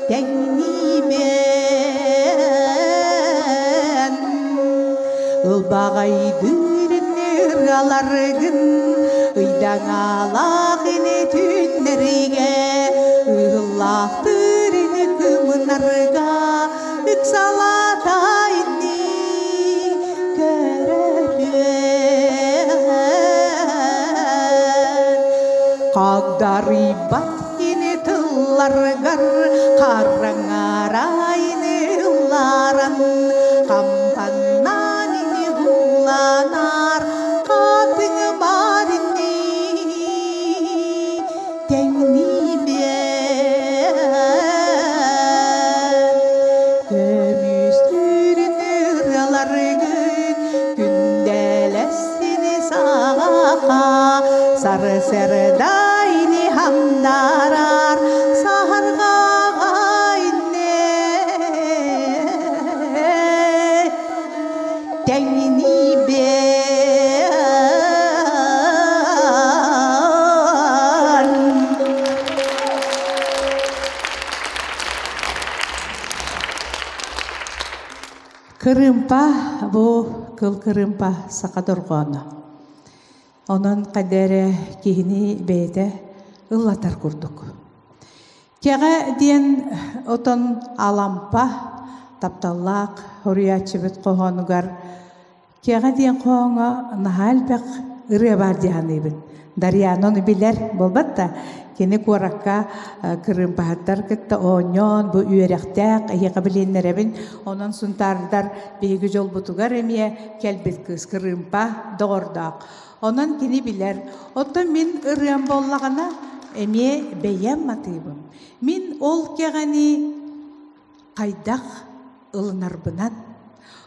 tengni ben ılbagay dürünür alargın ıydang alaq ini tünnerige ıllahtırını kımınarga üksalata ini körelen Qagdaribat ini tıllargar qarangara ini ıllaran kampannan ini hullanar qatıngı marini tengni sarı serdayni hamdarar saharga inne tengni ben kırımpa bu kıl kırımpa sakadorgona. Onun kadere kihini beyde ıllatar kurduk. Kege diyen oton alampa taptallak huriyatçıbıt qoğonugar. Kege diyen qoğona nahal pek ırıya var diyanıybın. Daryan onu biler bolbatta. Kini kurakka kırım pahattar kıtta onyon bu üyerektek ayaka bilinlerebin. Onun suntardar beygi jol butugar emiye kelbet kız kırımpa doğurdak. Onun kini biler. Otta min ırıyan bollağına emiye beyen matıybım. Min ol kegani kaydak ılınar bınat.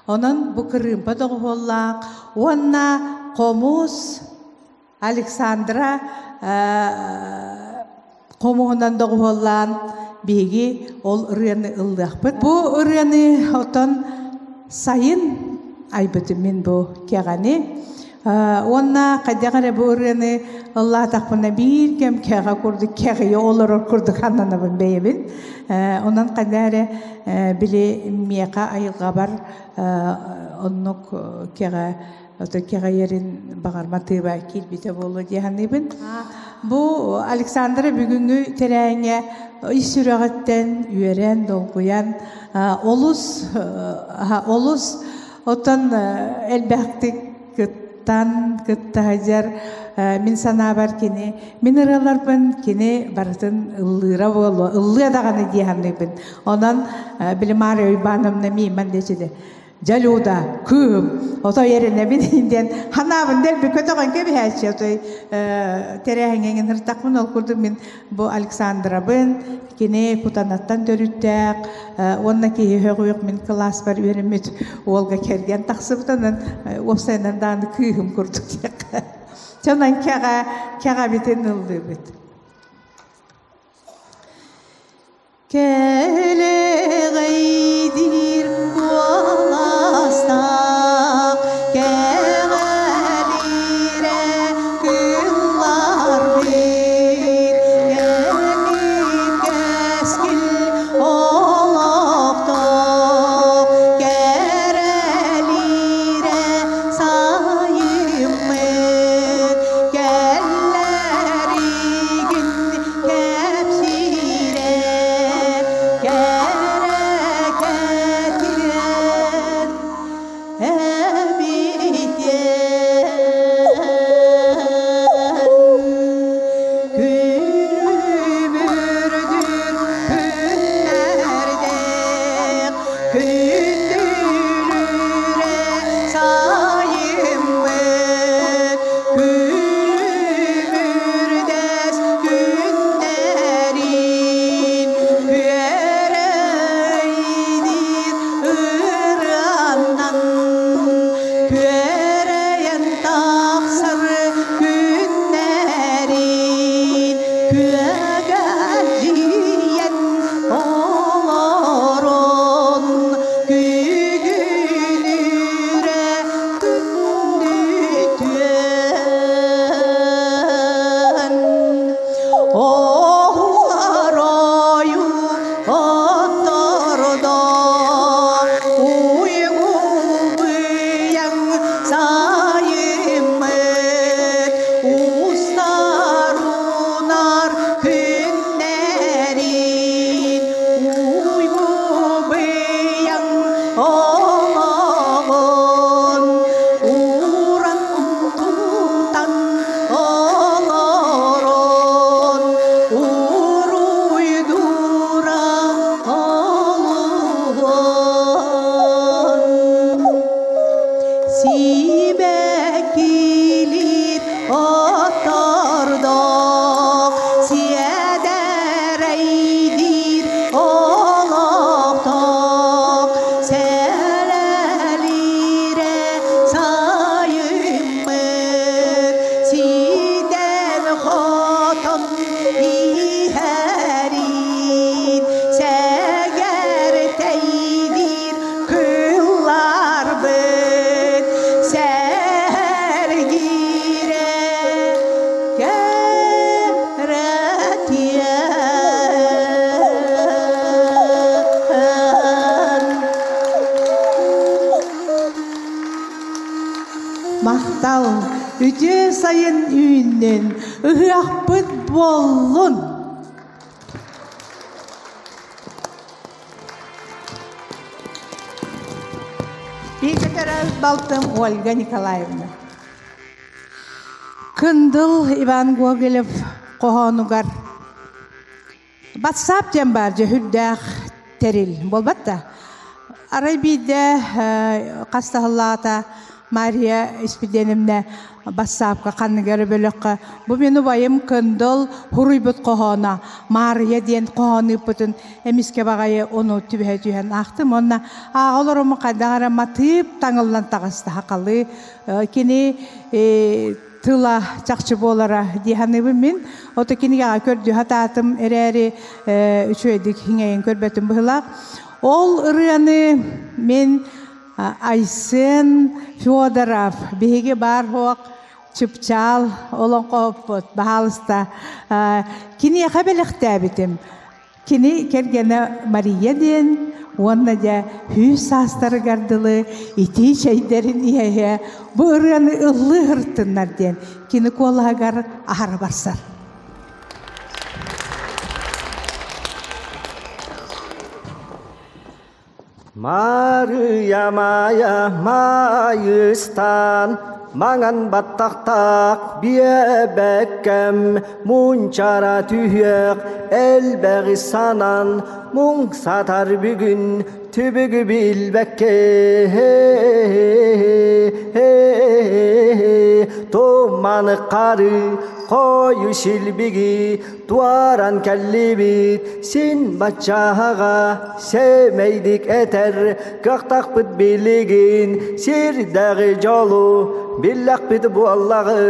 Onun bu kırımpa doğu bollağ. Onna komus Alexandra komuğundan doğu bollan beygi ol ırıyanı ıldaqpıt. Bu ırıyanı oton sayın aybıtı min bu kegani. Onna kadagara burını Allah takpına bir kem kega kurduk kegeye olur kurduk ananabın beyebin. Ondan kadar bile miyaka ayılga var onnuk kega kega yerin bağırmatı var kilbite bolu diyanibin. Bu Alexandra bugünkü tereyine işsürağıtten üyeren dolguyan olus otan elbektik tan kıttahajar min sanabar kini mineralarpın kini baratın ıllıra bolu ıllıya dağını diyanibin. Ondan bilimari uybanım nemi man deçide жалуда күм ото еріне бидинден ханабын дел bir kötü kan gibi her şey otoy terehengin hırtakmın ol kurdum min bu Alexandra'bın kine kutanattan dörüttek onnaki högüyük min klas var öğrenmet olga kergen taksıbıtanın opsaylardan kıyım kurduk tek. Çanan kaga biten oldu bit. Kele gaydir kualasta Mahtal üce sayın üyünden ırıaһыт bollun. Bir kere baltım Olga Nikolaevna. Kındıl Ivan Gogelov kohanugar. WhatsApp jambarca hüddağ teril. Bolbatta. Arabide kastahallata Maria ispidenimne WhatsApp'ka kanıgarı bölükka. Bu meni bayım kındıl hurubut kohana. Maria diyen kohany putun emiske bagayı onu tübhe tühen aktım. Onna ağolorumu kadağara matıp tanıllan tağıstı hakalı. Kini tıla çakçı bolara dihanıbım min. Oto kini gağa kördü hatatım ereri üçüydik hineyin körbetim bıhılak. Ol ırıyanı min Aysen Fyodorov bihige bar hoq çıpçal olan qoput bahalsta kini yakabelekte bitim kini kergene Maria den onna da hüs astarı gardılı iti şeyderin iye bu ırıyanı ıllı hırtınlar den kini kollagar ahara barsar. Maria Maya Mayıstan Mangan battaqtaq biye bekkem munçara tühyek elbegi sanan mung satar bugün tübügü bilbekke Tumanı qarı koyu şilbigi duaran kellibit sin baçahaga sevmeydik eter Gıqtaq bit biligin sirdagi jolu billak bit bu Allah'ı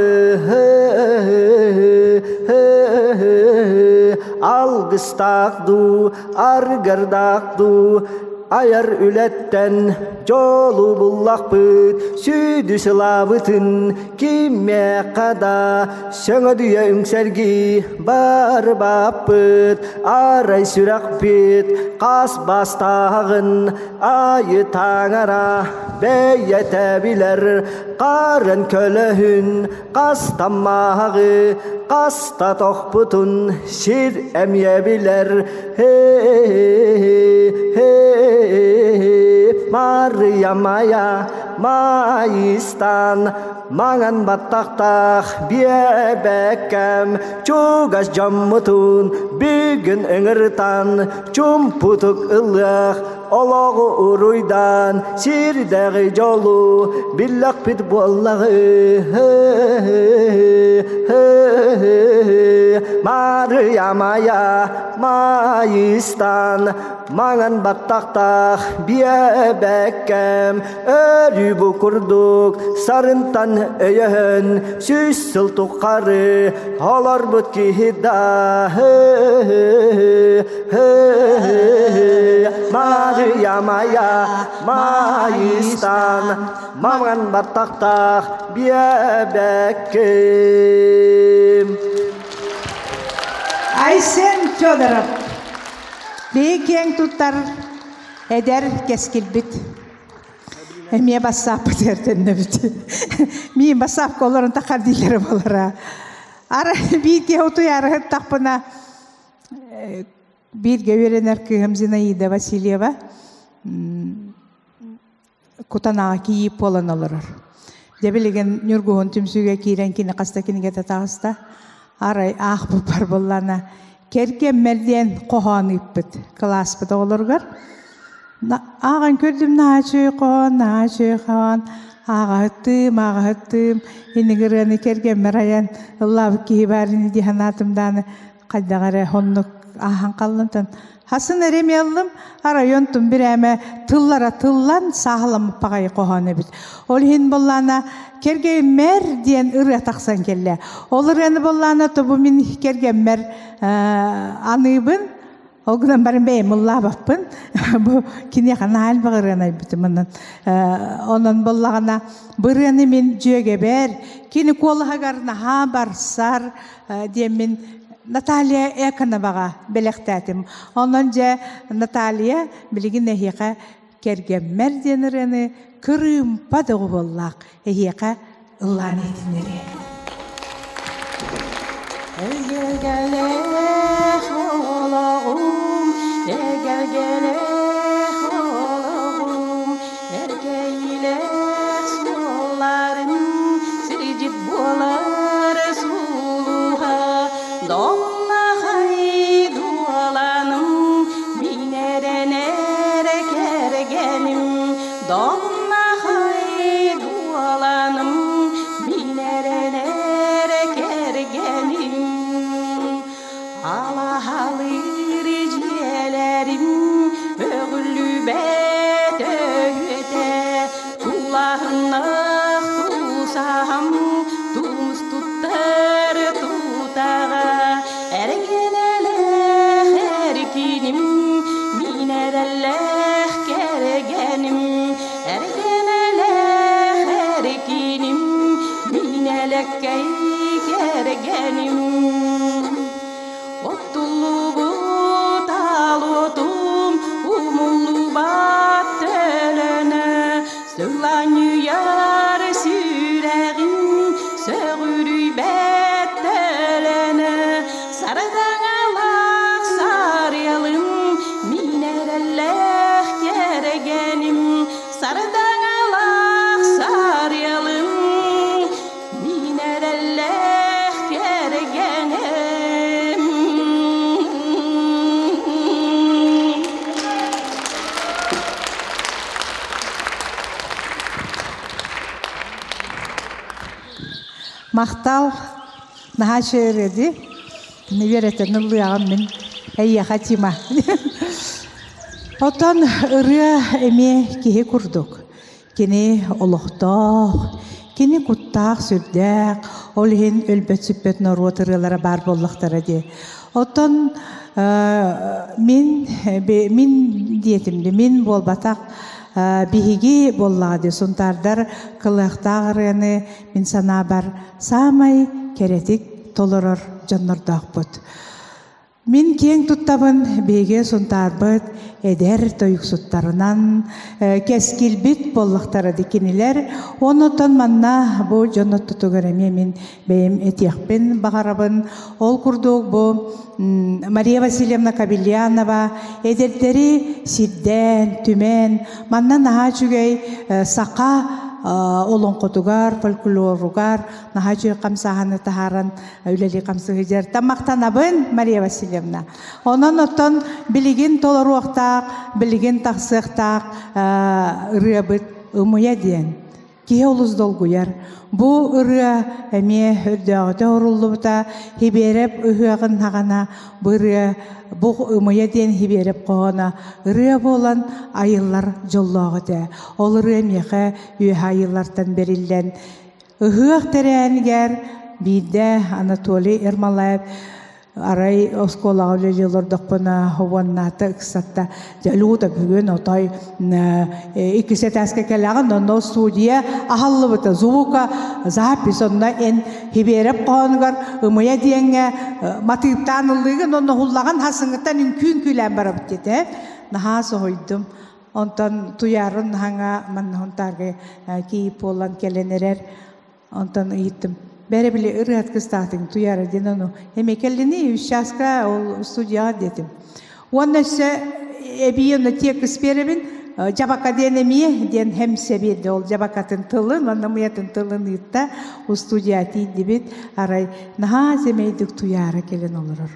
Algıstaqdu argırdaqdu Ayar ületten jolu bullak bit südü sılavıtın kime kada söngö düye üngsergi bar bap bit aray sürak bit kas bastağın ayı tangara beyete biler qarın kölöhün kas tammağı kasta tohputun şir emye biler Maryamaya maistan mangan battaqtaq biye bekkem çugas jammutun bugün öngürtan çumputuk ılıq oloğu uruydan sirdegi jolu billak bit bu Allah'ı Maryamaya maistan mangan battaqtaq biye bekkem örü bu kurduk sarıntan öyön süs sıltuk qarı olar but kihida Maryamaya maistan mangan battaqtaq biye bekkem Aysen Fedorov Beyken tutar eder keskilbit. Miye basap derden nebit. Miye basap kolorun takar dileri bolara. Ara biyke otu yarıhıt takpına bir göverener kıyım Zinaida Vasilyeva kutanağa kiyip olan olurur. Debeligen nürguhun tümsüge kiren kini kasta kini gete tağısta. Aray ah bu parbollana kerke merdiyen kohanıp bit. Klas bit olurgar. Ağan kördüm naçı kohan. Ağahtım. İnigirani kerke merayan. Allah ki hibarini dihanatımdan kaddagare honnuk ahan kallantan. Hasın eremeyalım, arayontum bir eme tıllan sağlam pagayı kohane bit. Olhin bollana kerge mer diyen ırı taksan kelle. Olur yani bollana to bu min kerge mer anıbın. O günden barın beyim Allah bakpın. Bu kini kana hal bağırana bitimin. Onun bollana bırını min jöge ber. Kini kolaha garna haber sar diyemin. Natalya Ekanabaga belektatim. Onunca Natalya bilgin ehiyaka kergemmer denireni kırım padığı bollak ehiyaka ıllan etinleri. Gelgelek oğlağım, gelgelek oğlağım, erkeğiyle suların siricit bolar suluha. Donna haydu alanım binerene kergenim Donna haydu alanım binerene kergenim Ala halı riciyelerim мақтал наха шереди неверетен ылыагам мен әйе хатима. Отан ыры эме кихи курдук. Кини олохтоох, кини куттаах сүрдәк, ол хин өлбөт сүппөт норот ырылара бар боллактара де. Отан min diyetimdi, min bolbatak bihigi bolladi suntarдар kılıqtağırını min sana bar samay keretik toloror jonnordaqput. Min keng tuttabın bege suntarbıt eder toyuksuttarынан keskilbit bollaqtara dikiniler. Onutan manna bu jonnot tutugarame min beyim etiyakpin bağarabın. Ol kurduk bu Мария Васильевна Кабельянова эдердери сидден, түмен, маннан наха жүгей сақа олонқотугар, фольклоругар, наха жүгей қамсағаны тахаран үлели қамсығы жер. Тамақтанабын Мария Васильевна. Онан оттан білеген толаруақтақ, білеген тақсықтақ ұрыбыт ұмыя ден. Кие олыз долгуяр. Бу ыры әме үрдіғыда ұрылыбыта хибереп үхіғын нағана бұры бұқ ұмыя ден хибереп қоғана ыры болан айылар жоллағыда. Ол ыры әмеқі үйі айыллартан берілден. Үхіғ тәрәнгер бейді Анатолий Ермалаев арай осколаға өлелердіқпіна хованната ұқсатта жәлуғыда бүгін отай икісет әске кәліғін онна студия ағаллы бұты звука запис онна ән хибереп қоғанығар ұмыя дейінге матыптан ұлығын онна ғуллаған хасыңғыттан үнкін күйлән бара бұттеді. Наға соғойдым. Онтан туярын хаңа маннағынтарға кейіп олан кәленерер. Онтан ұйыттым. Бәрі біле ырыаһыт кыстаатың туяры ден ону. Эмекеллини үшчаска ол студияға дедім. Оны өсі әбейіні тек үсперебін, жабака ден әмие ден хәмсе берді. Ол жабакатын тылын, оны мұятын тылын ұйтта, ол студия тейді бет, арай наға земейдік туяры келен олырыр.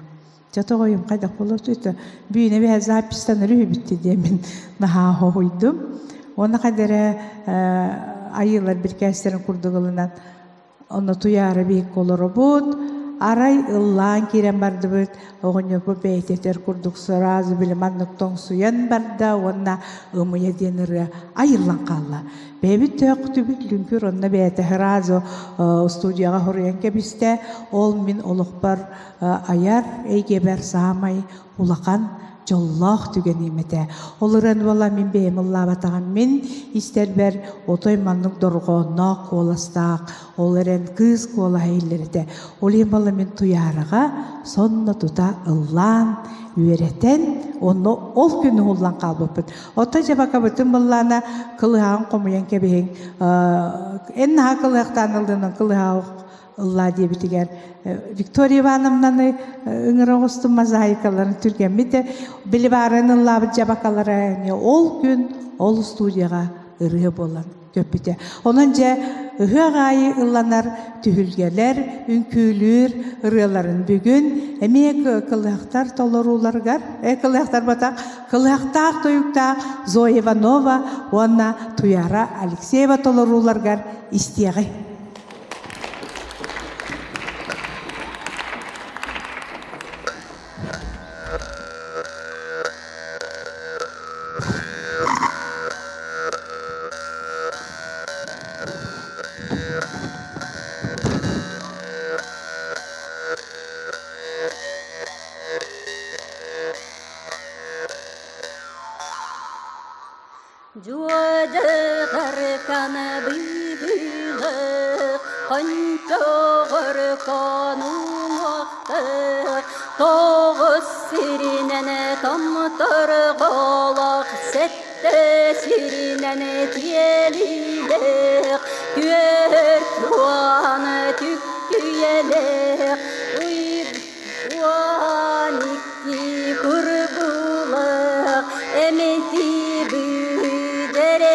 Жаты қойым қайдақ болыр тұйты. Бүйіне бәе запистан үрі бітті демен наға қойдым. Оны қадары айылар бір кәстерін құрдығылынан Оны туяры бейік олыры бұд, арай ыллаан керен барды бұд, оғын өпі бәйтетер күрдік сұразы білім аннықтың суян барды, онына ұмыя денірі айырлан қалла. Бәбі төқті бүт лүнкір, онына бәйті хыразы студияға хориян кәбісті, ол мен олық бар Айар, әйге бәр сағамай улақан жоллақ түген еметі. Олырын бола мен бейім ұлла батаған мен істер бәр отой манның дұрғуына қоластақ, олырын кыз қола әйлерді. Олын бола мен туярыға сонны тұта ұллан, үйеретен, оны ол күні ұллан қалбыппын. Ота жабақа бұтын бұллана қылыған қомыян кәбейін. Ән наға қылықтан ұлдының қылыға Алла дебитигер Виктория Ивановнаны ыңырағыстың мозаикаларын түрген беті білі барын ұллабы жабақалары ол күн ол студияға ұрығы болан көп беті. Онын жа ұғы ғайы ұлланар түхілгелер, үнкүлір ұрығыларын бүгін әмек қылықтар толыруларғар, қылықтар батақ, қылықтақ тойықтақ Зоя Иванова, онна Туяра Алексеева толыруларғар істеғі. Тоғыз сиринәне тамтыр қалақ, сәтті сиринәне тиелілік, күйер туаны түктүйелік, уаникті күрбулық, әметі бүдерекенне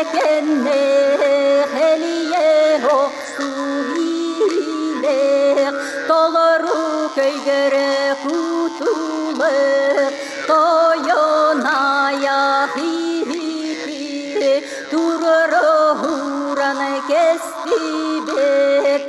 әлие оқсу хилік, толыру көйгірі кутулық, тойоная хихи, турыры хураны кесті бет,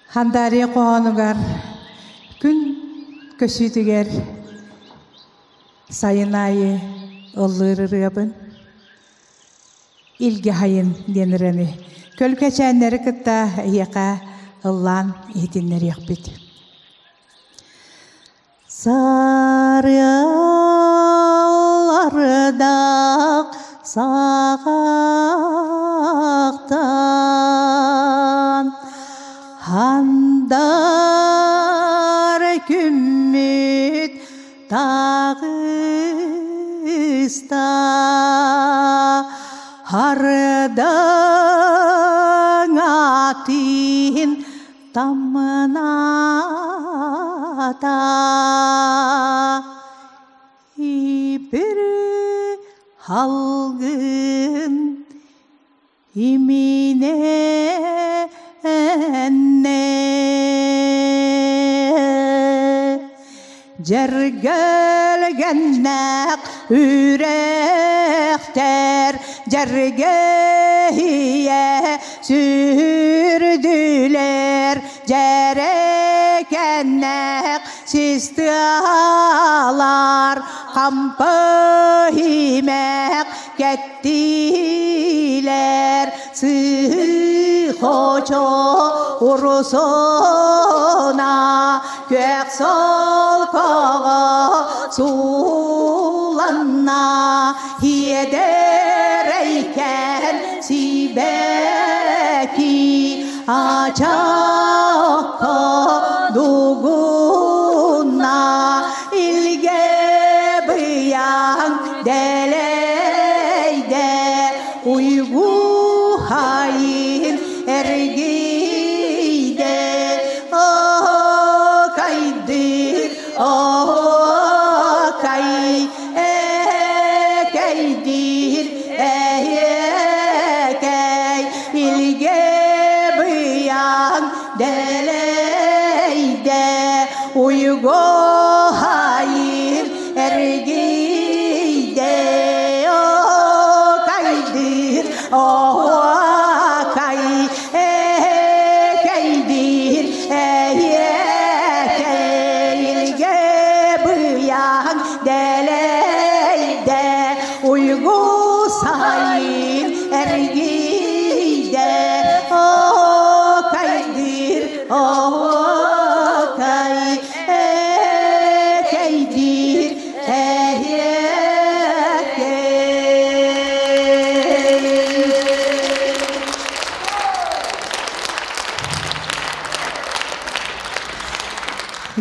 Handarıya qoğanugar, gün kösüdüger, sayın ayı ıllırırıbın, ilgi hayın denireni. Kölkeçenleri kıtta yaka ıllan etinleri yakbeti. Sarılardak sağaktan handar kümmüt dağısta hardan atin tamına da bir halgın imine Jergelgennek ürekter Jergehiye sürdüler Jerekennek sistalar Kampıhimek gettiler Sıhoço urusuna Gök sol koğa sulanna Hiedereyken sibeki açak duguna İlge bıyan deleyde uygu hayin ergide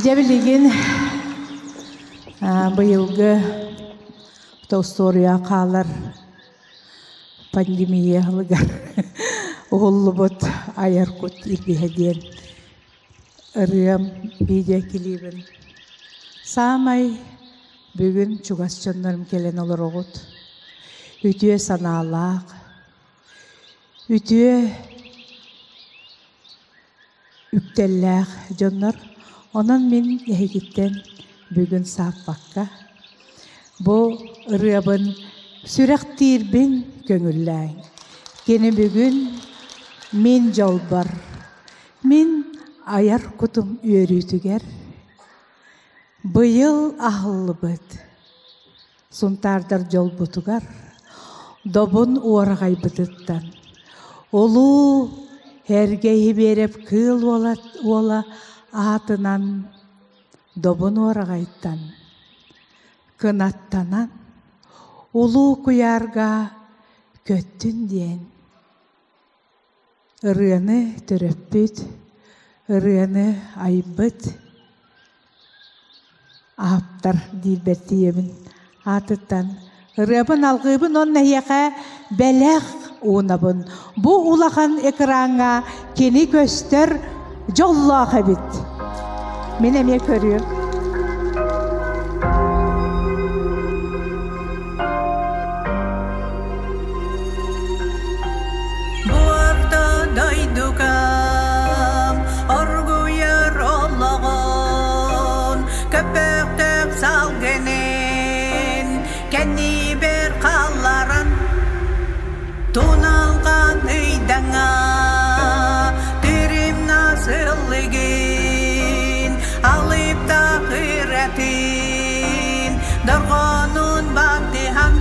Жабилигин быйылгы Толстория қалар пандемиялыгар оғылыбыт Айар кут илбиһэден ырыам видео клибин самай бүгүн чугасчоннорум келен олар оғыт үтүе санаалаақ үтүе үктелләқ жоннор Onun min ehigitten bugün safakka. Bu ırıabın sürektir bin gönüllәyn. Gene bugün min jolbar. Min ayar kutum üörütüger. Bıyıl ahıllıbıt. Suntardar jol butugar. Dobun uargayбытыттан. Olu hergeyi berep kıl ola атынан добун орагайттан кынаттанан улуу куярга көттүн диен ырыаны төрөппүт ырыаны айбыт аптар дилбертиебин атыттан ырыабын алгыбын онна яка белек унабын бу улахан экранга кени көстөр Жоллаға бит. Мен әме көрüyorum. Буарда дайдукам, оргуяр олағын, көпөктөп салгенен, кәнни бер қаларын, туналған үйдаңа, түрім насыр ыллыгин, алып та хыратин, дорғонун баттыхан,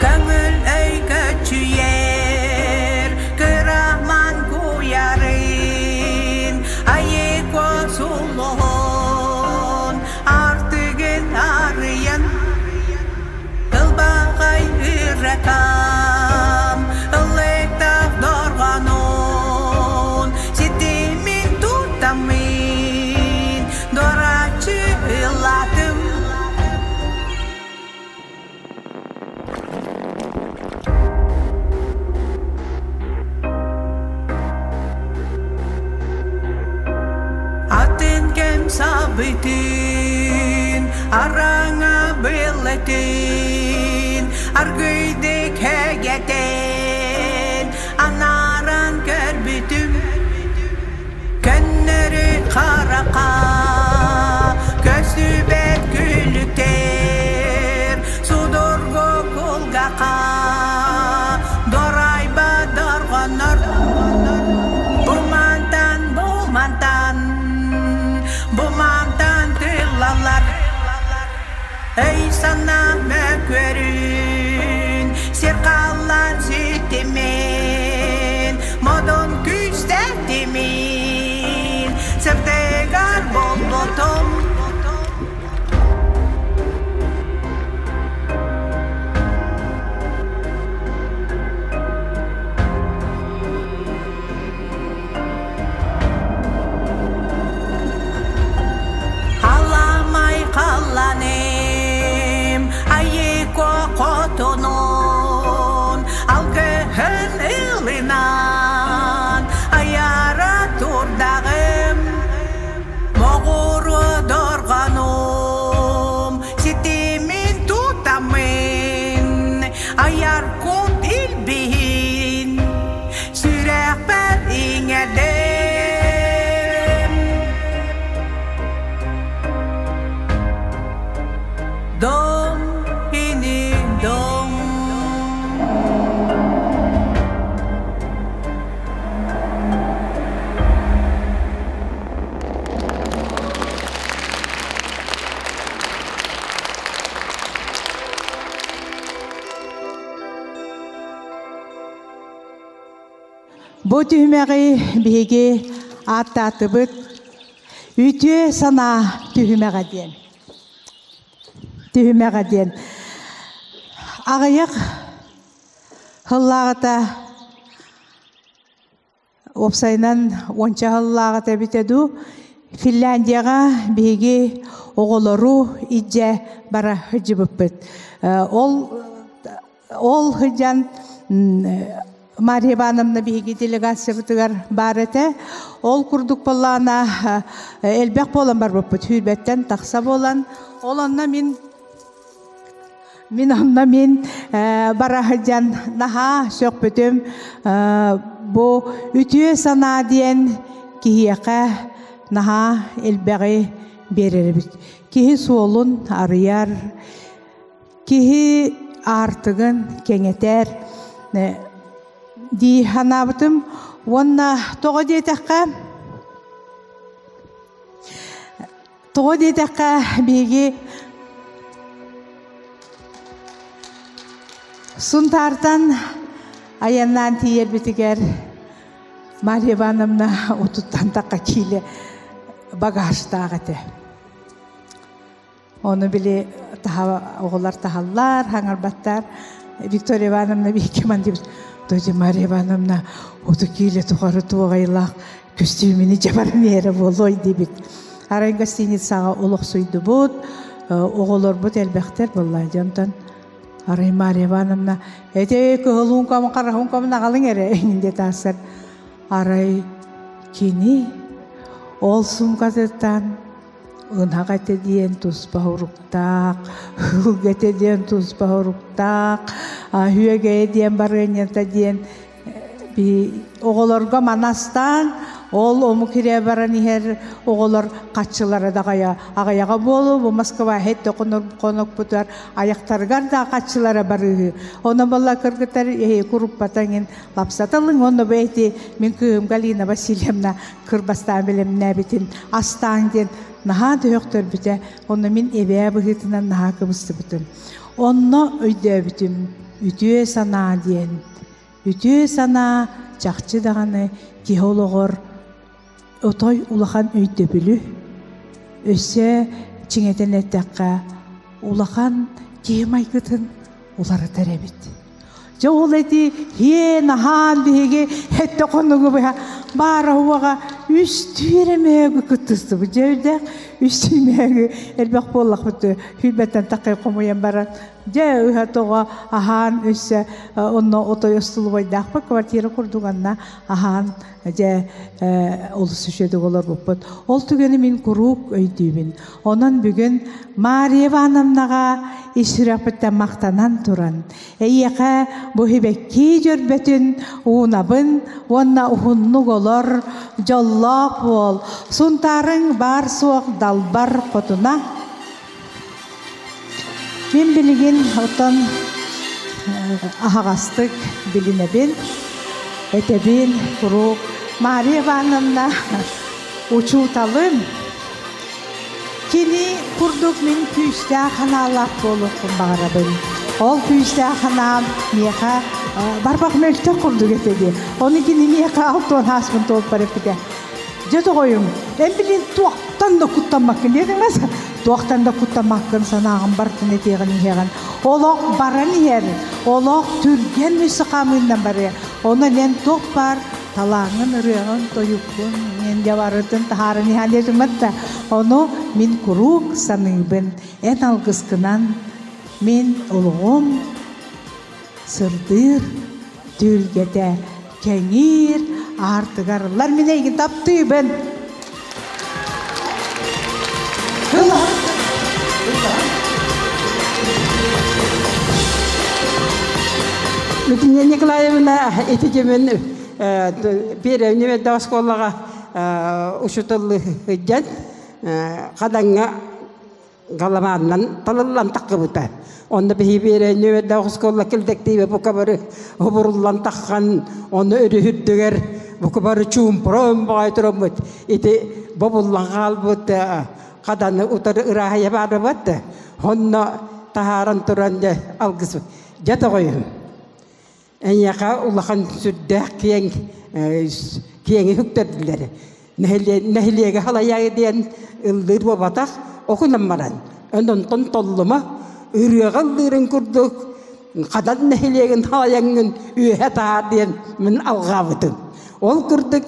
көңіл өйкі чүйер, кырахман куярын, айеко сулуғын, артығын арыян, ылбағай ыратам, ыллыктақ дорғанын, сетімін тұтамын, дорачы ылатым. Атын кем сабытын, араңа білетін, аргүйді кәгетен, анаран көрбітім. Көннері қарақа, көсібет күліктер, судырғы күлгақа, дорайба дорғаныр. Бумантан тылалар, эй сана мөкөрүн, серкалан сетемен, модон күстәтемен, сыртыгар болботом. Қалланым, айеко қотонон, алгыһын ылынан, аяра турдағым, моғуру дорғаным, сетемін тутамын, аяр кут илбиһин, сүрәқпәт иңәдім. Dom ini dom. Бу түймәги биһиги аттатыбыт үтүө сана түймәгә ден. Түймәгә ден. Агыяк хыллагыта опсайнан онча хыллагыта битеду Финляндияга биһиги оголору ижже бара хыжыбыппыт. Ол хыжан Мария Ивановна биһиги делегация бутыгар бар эте. Ол курдук боллана элбек болан бар буппут. Хүрбеттен такса болан. Оланна мен бара хыжан наха сөкпөтөм бу үтүө сана диен кихияка наха элбеги берербит. Кихи суолун арыяр, кихи артыгын кеңетер. Ди ханабытым, онна тоғы детаққа беги сунтартан аяннан тиер бітігер Мария Ивановна отуттан таққа келі багажтағыты. Оны біле оғылар тағалар, хаңарбаттар. Виктория Ивановна бейкеман дейбіз. Дойды Мария Ивановна оты келі тұғары туғайлақ костюмini жабарын ері болой дейбіз. Арайын гостиницаға олық сұйды бұд, оғылар бұд әлбәқтер болай жантан. Арай Мария Ивановна, әте көхілуын қамын қарахуын қамын ағалың әрі әйнінде тасыр. Арай кені ол сұңғатыттан ынақ әте дейін тұспа ұрықтақ, ұлғы әте дейін тұспа ұрықтақ, үйеге дейін барғанята дейін оғыларға манастан ол ому кире баран ихер оголор катчылары да агаяга болу бу Москва хетте конок бутар аяктаргар да катчылары бары оны балла кыргытар группатаңын лапсаталың оны бейти мен кым Галина Васильевна кырбастан билем нәбитин астаңден наха дөктөр бите оны мен эбе быгытынан наха кыбысты бутум онно өйдө бүтүм үтүө сана диен үтүө сана чакчы даганы геологор отой улахан өйдө бүлү өссө чиңетен эттакка улахан кемайгытын улары теребит жо ол эти нахан биһиги хетте конугу бара хуага үстүремеги кыттысты бу жерде үстүмеги элбек боллак буту хүлбеттен такай комуян баран же ыхатога ахан өссө онно отой остулубайдакпы квартира курдуганна ахан же олус үшөдүк олор буппут ол түгени мен курук өйдүүбүн онон бүгүн Марьева анамнага иширапыттан мактанан туран эйеке бу хибекки жөрбөтүн уунабын онна ухуннук олор жоллоп бол сунтарың бар суок далбар котуна мен билигин отон ахагастык билинебин этебин курук Марьева анамна учуталым кини курдук мен күйістә ханалап болуқпын бағарабын. Ол күйістә ханам меха барбақ мөлті курдук етеді. Оны кини меха алтуан хаспын толып барып бите. Жөті қойым, ән білін туақтан да құттамақын дедің мәз? Туақтан да құттамақын санағын бартын етегін егін. Олық баран ер, олық түрген мүсі қамыннан бары. Оны лен тоқ бар. Талаңын ырыаһын тойуппун мен жабарытын тахарын иһалетим батта ону мен курук саныйбын эн алгыскынан мен улугум сырдыр түлгете кеңир артыгарылар мен эйгин таптыйбын Людмила Николаевна этикемен Перевнеме да школага ушутулы хыджат каданга галаманнан талаллан таккыбыта. Онда бихи перевнеме да школа келдектибе бу кабары хобурлан таккан оны өрүһүддөгөр бу кабары чумпром байтромут. Ити бобуллан галбыт каданы утары ыраһыя барыбыт. Онна тахаран туранды алгысып жата койым. Эйяка улахан сүддәк киеңи хүктәрділер. Нәхилеге халаяғы дейін ылдыр бабатақ оқынам маран. Önonton tolluma ürüğalların kurduk. Kadan nehilegen halayangın ühe taadiyen min algavıdım. Ol kurduk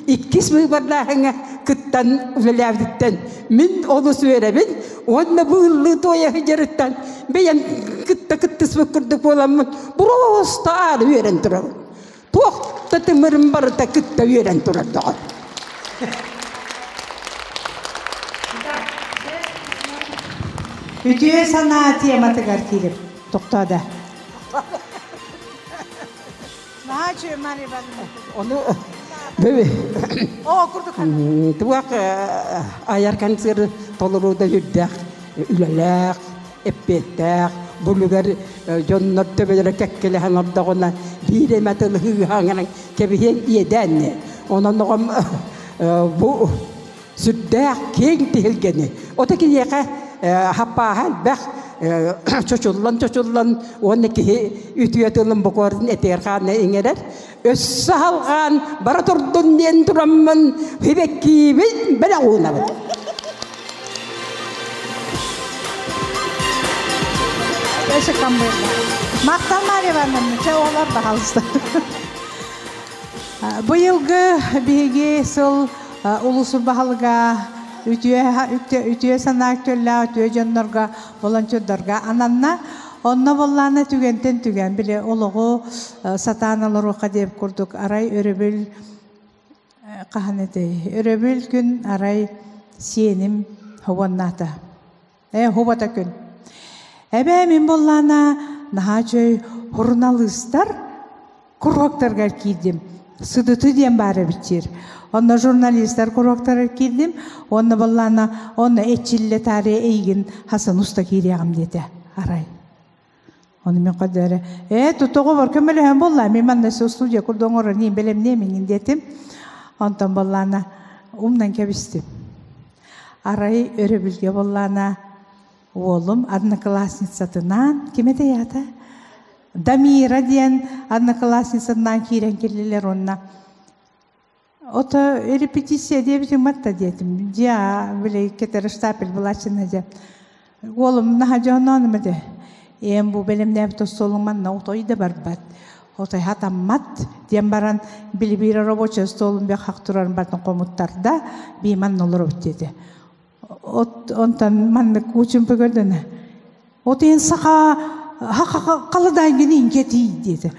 ikkis mi barlahına kıttan ülelavditten min onu söylemin. Onunla bu ıllı toya hıcarıttan beyan kıttis mi kurduk olamın. Burası ağır veren durar. Tuğ tatımırın barıda kıtta veren durar. Ütüye sanatı yamatıgar kilip. Toktada. Naçı mani ben. Onu böyle. O kurduk. Tuğak ayar kэнсиэрэ toluru da yüddek, ülelek, eppetek, bulugar jonnat tebelere kekkele hanarda ona bire metal hıhangan kebihen yeden. Ona nogam bu süddek keng tilgeni. Otaki yeka hapahan bak çoçullan onu ki ütüyatılın bu koordin eterkan ingeler össalgan baraturdun diyen duramman hibekki bela ona. Eşekam böyle. Maktanlar yavanım, çavular da halsta. Bu yılgı bilgi sıl ulusu bahalıga ütüye sanaktörler, ütüye canlarga, volontörlerga ananna onna bollana tügenten tügen bile oluğu satanaları kadep kurduk aray örebil kahanete örebil gün aray sienim havannata hubata gün ebe min bollana nahaçöy hurnalıstar kuroktargar kiydim Сыдыты дем бары битер. Онна журналисттер курактар кирдим. Онна баллана, онна этчилле таре эйгин Хасан Уста кирягам дете. Арай. Оны мен кадары. Тутого бар көмөлө һәм болла. Мен манда студия курдоңор ни белем немин детим. Онтан баллана умнан кебистим. Арай өрөбүлгө баллана олым одноклассницатынан кимете ята? Дамира диен одноклассницатынан кирен келелер онна. Ото репетиция дебитим матта детим. Жа биле кетер штапель булачына же. Олым наха жонон мыде. Бу белем небто столуман наутойда барбат. Отой хатаммат дем баран билбира рабочий столун бе хактуран бартын комуттарда биман нолор өттеди. Онтан манны кучун пөгөрдүнө. Отен сака калыдай генин кети деди.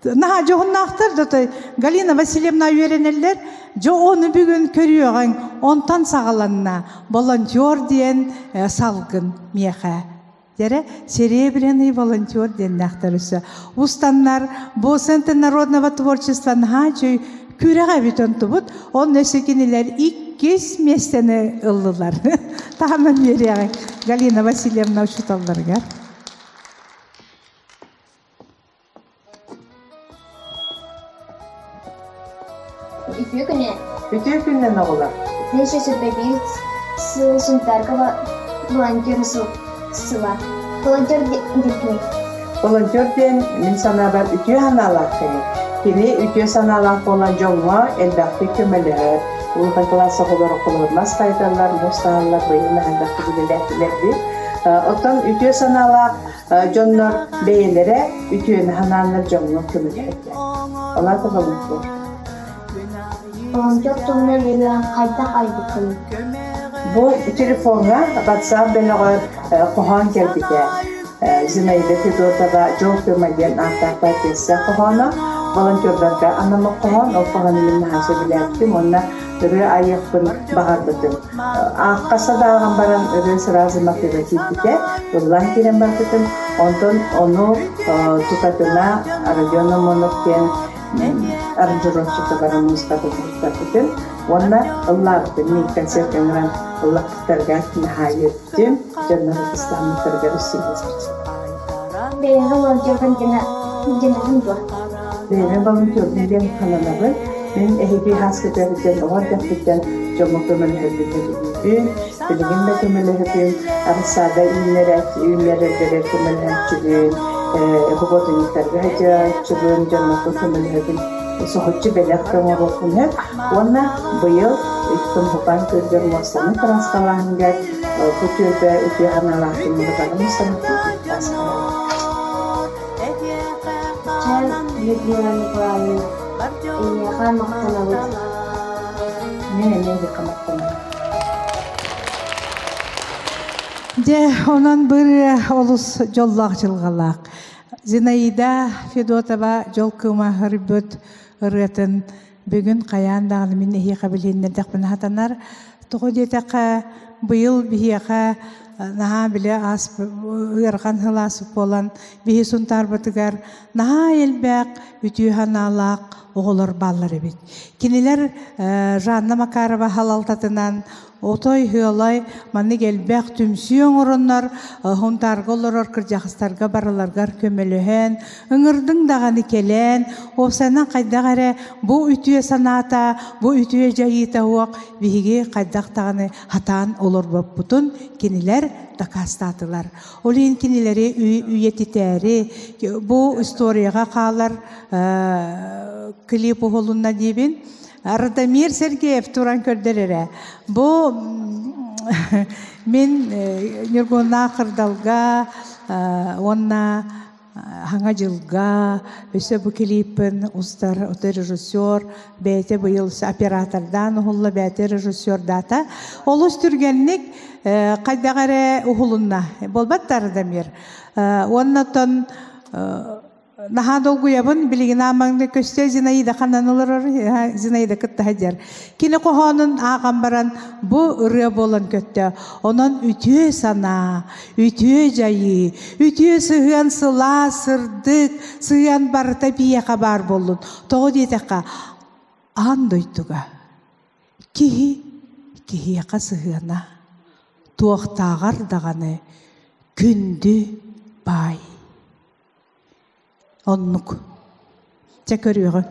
Наха жогуннактар дотой Галина Васильевна үйренелер жо оны бүгүн көрүөгөн онтан сагаланна волонтер диен салгын меха. Дере серебряный волонтер деннахтарысы. Устаннар бу Центр народного творчества нахачы күрәгә битен тубут, он нәсекинеләр 2 местене ыллылар. Тамам берәгә Галина Васильевна учуталларга. Үтө күннән агыла. Неше сөпебез сылышынтарга волонтерсу сыла. Волонтерден мен санабар үтө ханалар кене. Кини үтө саналар болан жоңга элбәкте көмөлөр. Ул классы болор кылмас кайталар, мусталар быйына хәдәкте биләтләрди. Оттан үтө саналар жоннор бейлере үтө ханалар жоңга көмөлөр. Алар да волонтер. Волонтер тумна белән кайта кайдыкын. Бу телефонга WhatsApp белән кохан келбите. Зинаида Федотова жол көмәден артакта кессе кохана волонтерларга анамы кохан опаганын хасы биләттим. Онна төрө айыкпын багардым. Аккаса даган баран өрө сразу мотивативите. Уллан кирен бардым. Онтон ону тутатына радионы моноткен аранжировщикка баран музыкада тутатым. Онна Аллахты мен кэнсиэрэ Аллахтарга нахайеттим. Жаннар исламтарга русилес. Бейен волонтерден генерин дуа. Бейен волонтерден каналабы. Мен эхиби хаскетерден ордактен жомокөмөн хөбүтүн. Билгин да көмөлөһүн арсада үйлерде көмөлөһүн. Хуботуниктарга жаачыбын жаннакы көмөлөһүн. Сохотчу белектен орокуне. Онна быйыл иттим хупан көргөн мостаны транскалангар көтөбө үтө ханалатын мурдагын Людмила Пустолякова-Дьэрэлийэ Де онан бір олус жоллақ жылғалақ. Зинаида Федотова жол кыма хырбөт ырытын бүгін қаян дағыны мен эхи қабіліннердік бұны хатанар. Тұғы детеқа бұйыл бігеқа наға біле асып, ұйырған хыласып болан бігі сұнтар бұтығар наға елбәк үтүйхан алақ оғылыр баллары бет. Кенелер Жанна Макарова халалтатынан отой хыялай маны келбәк түмсүйен орыннар хонтарғы олырыр кіржақыстарға барыларғар көмеліген үңірдің дағаны келен осанан қайдағары бұл үтіе саната, бұл үтіе жайыта уақ бейге қайдақтағаны хатан олыр боп бұтын кенелер дақастатылар. Олейін кенелері үйетітәрі бұл историяға қалар клип оғылына дейбін. Радамир Сергеев туран көрдерері. Бұл мен нергона қырдалға, онна хаңа жылға, өсі бұл клипін ұстар, режиссер, бәйті бұйыл оператордан, ұғылы бәйті режиссер дата. Ол үстіргенлік қайдағары ұғылына. Болбаттар Радамир. Оннатон наха долгу ябын билигин амаңды көсте Зинаида хананылыр, Зинаида кытта хаджар. Кини кохонун ағам баран бу ыры болан көтті. Онан үтіе сана, үтіе жайы, үтіе сыган сыла, сырдык, сыган барыта бияқа бар болын. Тоғы детеқа, андойдуга кихи қасығына туақтағар дағаны күнді бай. Оннук. Чекөрüyoruz.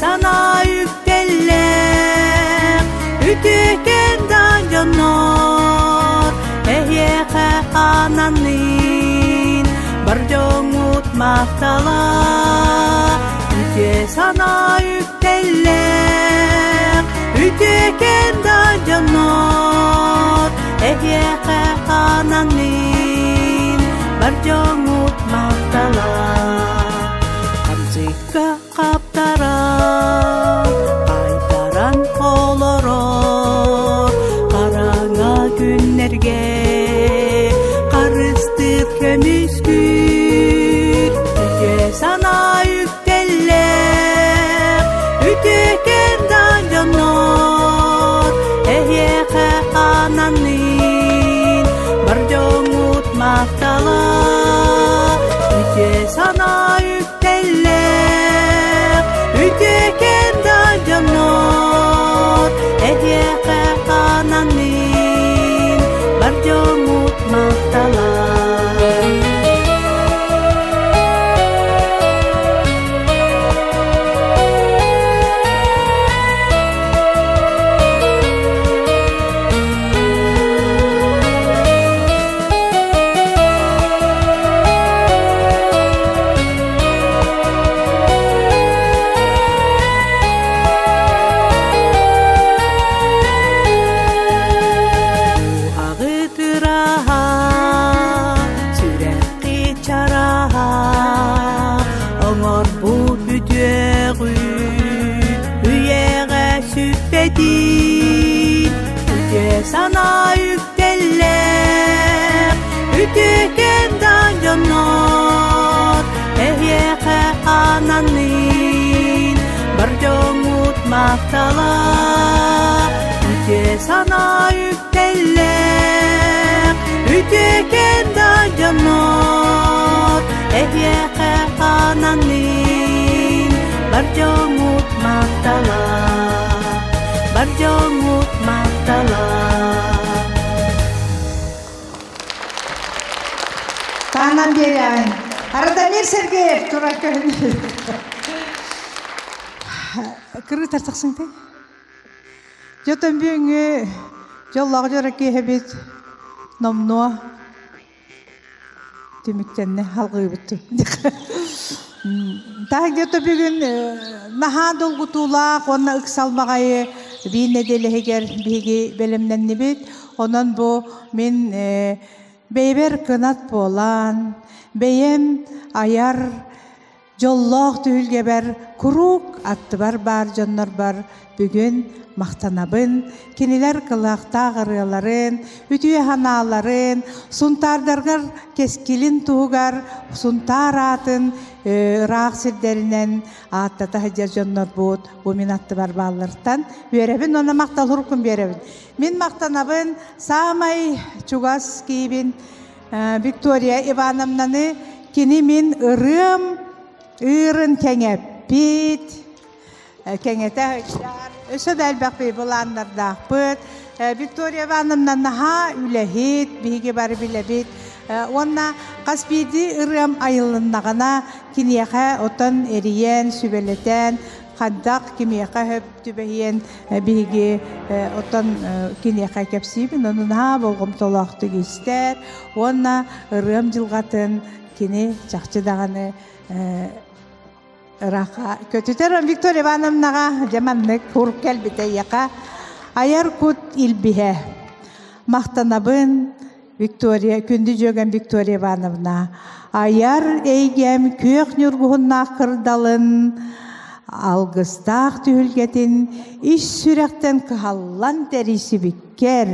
Sana yükteller Ütükenden canlar Ehyehe ananin Barcamut mahtala Üte sana yükteller Ütükenden canlar Ehyehe ananin Barcamut mahtala Kamzika kaptara Aytaran oloror Karanga günlerge Karıstık kömüskür Üte sana yükteller Ütükenden canlar Ehyehe ananin Barcamut mahtala Üte sana yükteller Ütükenden canlar Ehyehe ananin Barcamut mahtala Sana yükteller Ütükenden canlar Ehyehe ananin Barcamut mahtala Üte sana yükteller Ütükenden canlar Ehyehe ananin Barcamut mahtala Barcamut mahtala Tanam bereyim. Arada bir Sergeyev turak görünüyor. Kırı tartaksın te. Jotan büyüğü jollağı jorak hebet namnoa tümüktenne halgı bitti. Daha jotan büyüğün naha dolgutulak ona ıksalmağayı bir nedeli heger bigi belimden nibit. Ondan bu min beyber kınat bolan, beyem ayar, jolloq tühülgeber, kuruk attı bar canlar bar, bugün maqtanabın, keniler kılaqta gırıların, ütüye hanaların, suntardargar keskilin tuğugar, suntar atın, rağ sirderinen attata hajar canlar bud, bu min attı bar ballartan, verebin ona maqtal hurkun verebin. Min maqtanabın, samay çugas giyibin, Victoria Ivanovna'nı kini min ırın kengepit, kengete ösöd elbaqbi bulanlar dağpıt, Victoria Ivanovna'nı ha ülehit, bihige bari bilebit, Онна Каспийди ырым айылыннағана кинеха отон эриен, сүбелетен, қаддақ кимеха хөп түбәйен биги отон кинеха кепсибин, онына болғым толақты кестер. Онна ырым жылғатын кини чақчыдағаны рақа. Көтітер Виктория Ивановнаға жаманнык хуруп кәлбіте яқа. Айар кут илбиһэ. Мақтанабын Виктория, күнді жөген Виктория Ивановна. Айар эйгем көк нүргуһунна кырдалын, алгыстақ түйілгетін, иш сүректен кыхаллан тәрісі біккер,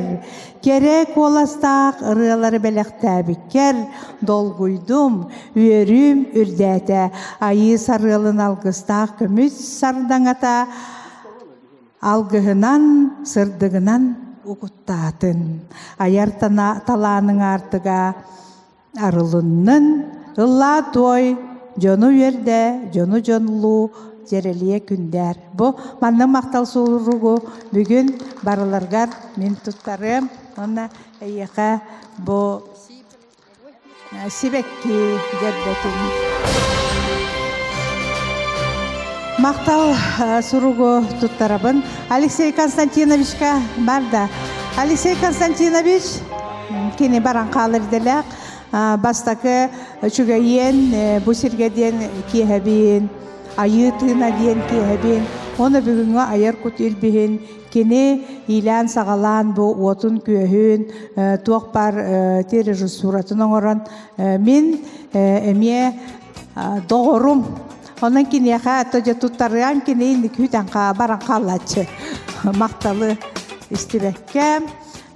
керек оластақ ырылары бәліқтә біккер, долгуйдум, үйерім үрдәті, айы сарылын алгыстақ көміз сардаңата, алгығынан, сырдығынан угуттатын. Айар таланың артыға арылынның, ылла той, жону верде, жону жонлу, Дьэрэлийэ Күндээр. Бу манның мақтал суругу бүгін барыларгар мен туттарым. Онна эйеқа бу сибекки дербетин. Мақтал суругу туттарабын. Алексей Константиновичка барда. Алексей Константинович кені баран қалыр делек. Бастакы чүгейен бу сиргеден киэбин. Айытына диен киэбин. Оны бүгінгі айар кут илбиһин. Кені илан сағалан бу отын күйөһүн. Туақ бар тері режиссуратын оңыран. Мен әме доғырым. Онан кенеха тоja туттарыған кені инdik хүтанға баран қаллачы. Мақталы істебекке.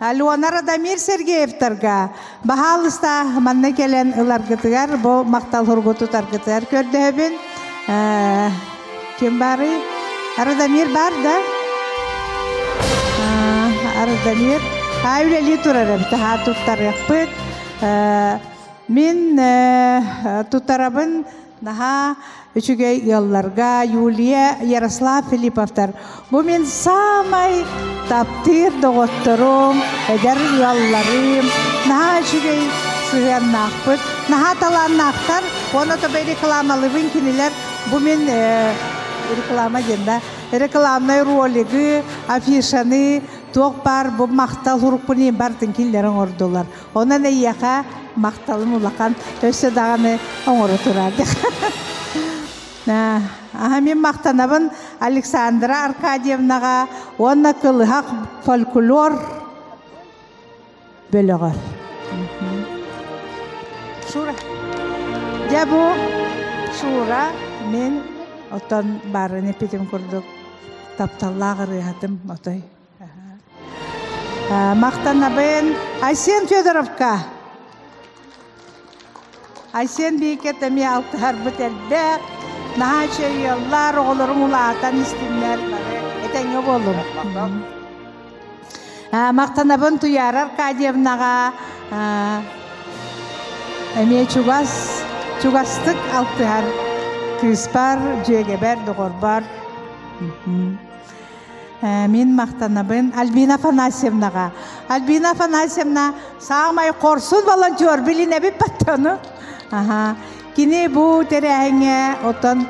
Леонар Адамир Сергеевтарға бағалыста манна келен ыларгытыгар, бұл мақтал хұрғы тұтаргытыгар көрді. Кем бары? Арадамир бар да? Арадамир. Әулелі тұрарым. Таға тұттарықпыт. Мен тұттарабын наға үчіге елларға Юлия Ярослав Филипповтар. Бұл мен самай таптыр доғыттырым, әдер елларым. Наға үчіге сүйен нақпыт. Наға талан нақтар. Оны тобай рекламалыбын кенелер. Бұл мен реклама денда. Рекламный ролигі, афишаны, тоқ бар, бұл мақтал ұрықпынен бардың келдерін ордылар. Онан әйеқа мақталым ұлақан өсі дағаны оңыры тұрады. Мен мақтанабын Александра Аркадьевнаға, онна қылығақ фольклор бөліғі. Шура. Жабу Шура мен отан барын епетім көрдік. Тапталлағы рыйатым отай. Мақтанабын Айсен Федоровка. Айсен бейкет әме алтығар бұт әлбәк. Наға чөйеллар, оғылырың ұлағатан істемлер бары. Әтәңі болым. Мақтанабын Туяр Аркадьевнаға әме чугастық алтығар кыспар, жөйгебер, доғырбар. Мен мақтанабын Альбина Афанасьевнаға. Альбина Афанасьевна сағымай қорсын волонтер біліне біп баттаны. Кені бұл тәрәңе отан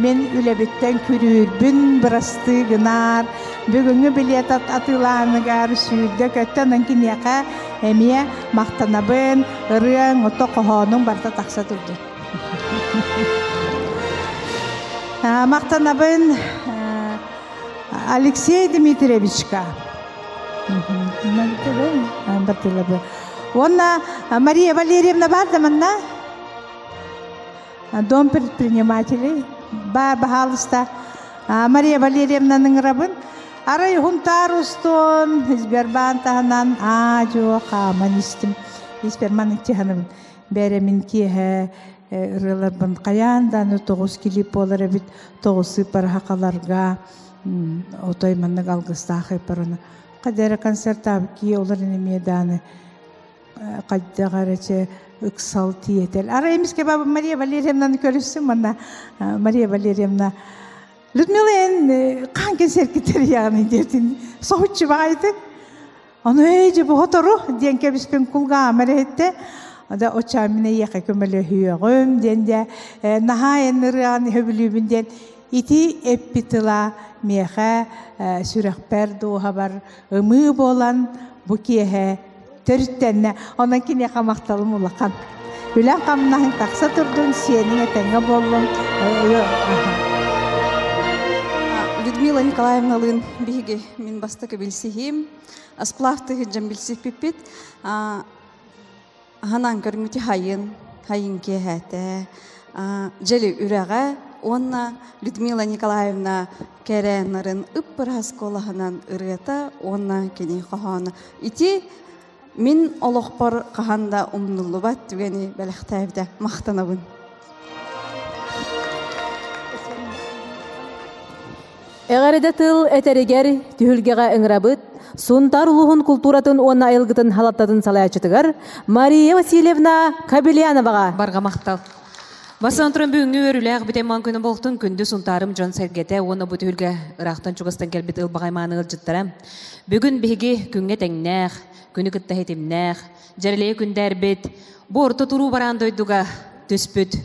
мен үлебеттен күрірбін бірасты ғынар. Бүгінгі білет атыланығар сүйді көттенің кенеқа әме мақтанабын ұрын ұты қоғының барда тақса тұрды. Мақтанабын Алексей Дмитриевичка. Онна Мария Валерьевна барды мында? Дом предпринимателей. Бар бағалыста Мария Валерьевнаның рабын. Арай хунтар устон, Избербан тағынан ажо қаман істім. Изберманың тегінім бәрімін кеге ұрыларбын қаянданы 9 келіп болар әбіт 9 сыпар хақаларға отойманның алғыстағы параны. Қадәрі концерт абки оларын емеданы қаддағарачы ұқсал тиетел. Ара емеске бабы Мария Валерьевнаны көрісім, мана Мария Валерьевна Людмила ен қан кенсеркетер яғын дертін соғытшы бағайды. Оны өйде бұғы тұру, денке біспен күлға амыр етті. Ada oçamine yaka kömele hüyögüm dende naha enirgan höbülübünden iti epitila meha sürekper do haber ımı bolan bu kihe törüttenne ondan kine kamaktalım ulakan. Ülen kamnahin taksa turdun senin etenge bollum. Людмила Николаевналын биги мин бастакы билсихим, асплавтыгы жам билсих пиппит, ханан көрмүти хайын кехәте, жели үрәгә, онна Людмила Николаевна кәрәнарын ыппырас колаханан ырыата, онна кені қахана. Ити мин олықпар қаханда умнулубат түгені бәліқтәйбді мақтанабын. Эгареде тыл этерегер түһүлгега ыңрабыт, сунтар улуһун культуратын уонна айылгытын халаттатын салаячытыгар Мария Васильевна Кабельяновага барга мактал. Басан туран бүгүнгү өрүләк битеман күнү болтун күндү сунтарым Жон Сергете оны бу түһүлгө ырактан чугастан келбит ылбагайманы ылжыттарам. Бүгүн биги күнгө теңнәх, күнү кытта хетимнәх, Дьэрэлийэ Күндээр бит бу орто туруу барандойдуга түспүт.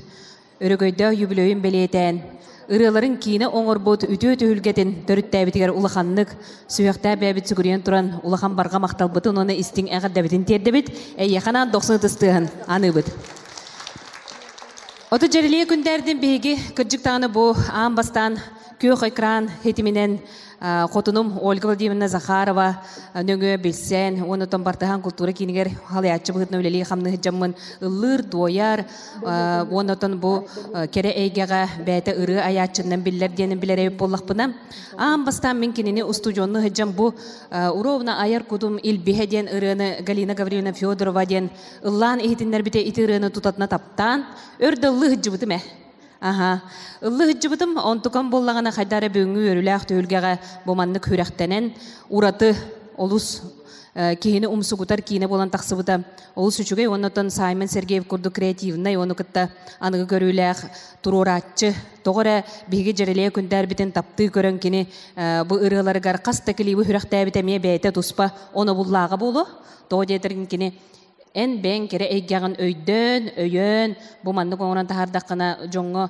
Өрөгөйдө юбилейин белетен ырыларын кийне оңорбут үтө түһүлгетин төрүттәбитигер улаханнык сүйөктә бәбит сүгүрен туран улахан барга макталбытын оны истиң әгәдәбитин тердебит яханан 90 тыстыгын аныбыт. Оты Дьэрэлийэ Күндээрдин биги кыржыктаны бу амбастан көк экран хетиминен Хотунум Ольга Владимировна Захарова нөңө билсен, оны томбартыхан культура кинигер халыячы быгытны үлели хамны жаммын ыллыр дуояр, оны тон бу кере эйгега бәйті ыры аячыннан биллер денин билерейіп боллақпына. Амбастан мен кинини устудионны хыджам бу уровна Айар кудум илбиһэ ден ырыны Галина Гавриловна Федорова ден ыллан ихитиннер бите ити ырыны тутатна таптан, өрді ыллы хыджыбыты мә. Ыллы хыджыбытым онтукан боллағана хайдары бүгінгі өріләқ түйілгеға боманны көрәқтенен ураты олус кейіні умсугутар кейіні болан тақсыбыта олус үшігей онытын Саймон Сергеев күрді креативнай оны күтті анығы көріләқ тұруратчы тоғыра бігі Дьэрэлийэ Күндээр бітін тапты көрін кені бұ ырыларығар қаста келейбі хүрәқті әбітәме бәйті тұспа оны бұллаға болу тоғы детерген кені En ben kere eggağın öyön, bu mandık oğunan tahardaqına jonga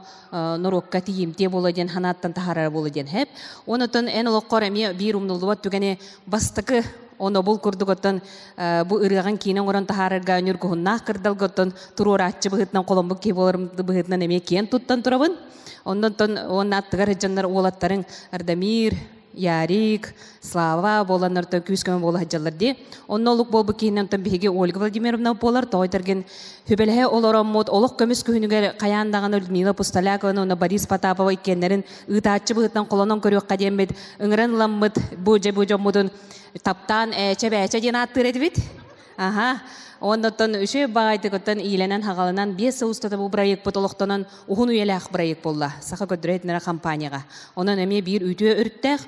norokka tiyimte bolajen, hanattan taharar bolajen hep. Onutun en oloqqor emi bir umnuluvat tügeni bastıkı onu bul kurdugotan bu ırığın kiyinen oran tahararga önür kuhunnaq kırdalgotan tururatçı bıhıtnan kolombuk ki bolarımdı bıhıtnan emi kiyen tuttan turabın. Ondan onun attıgar hıcanlar oğlatların Ardamir, Ярик, Слава, боланар то күскәм бола хаҗалларди. Оннолук бол бу кинен тан биге Ольга Владимировна болар тойтерген хөбелһе олороммот олук көмүс күнүгә каяндаган Людмила Пустолякова-Дьэрэлийэ Борис Потапова икеннәрен ытаачы быгытан колонон көрүк кадембет ыңран ламмыт бу жомудун таптан чебәчә динаттыр бит. Оннотон үшө багайды көттөн иленен хагалынан 5 устата бу проект потолоктонон ухун уелак проект болла. Саха көдрөйтнәр компанияга. Онон эме бир үтө өрттәк.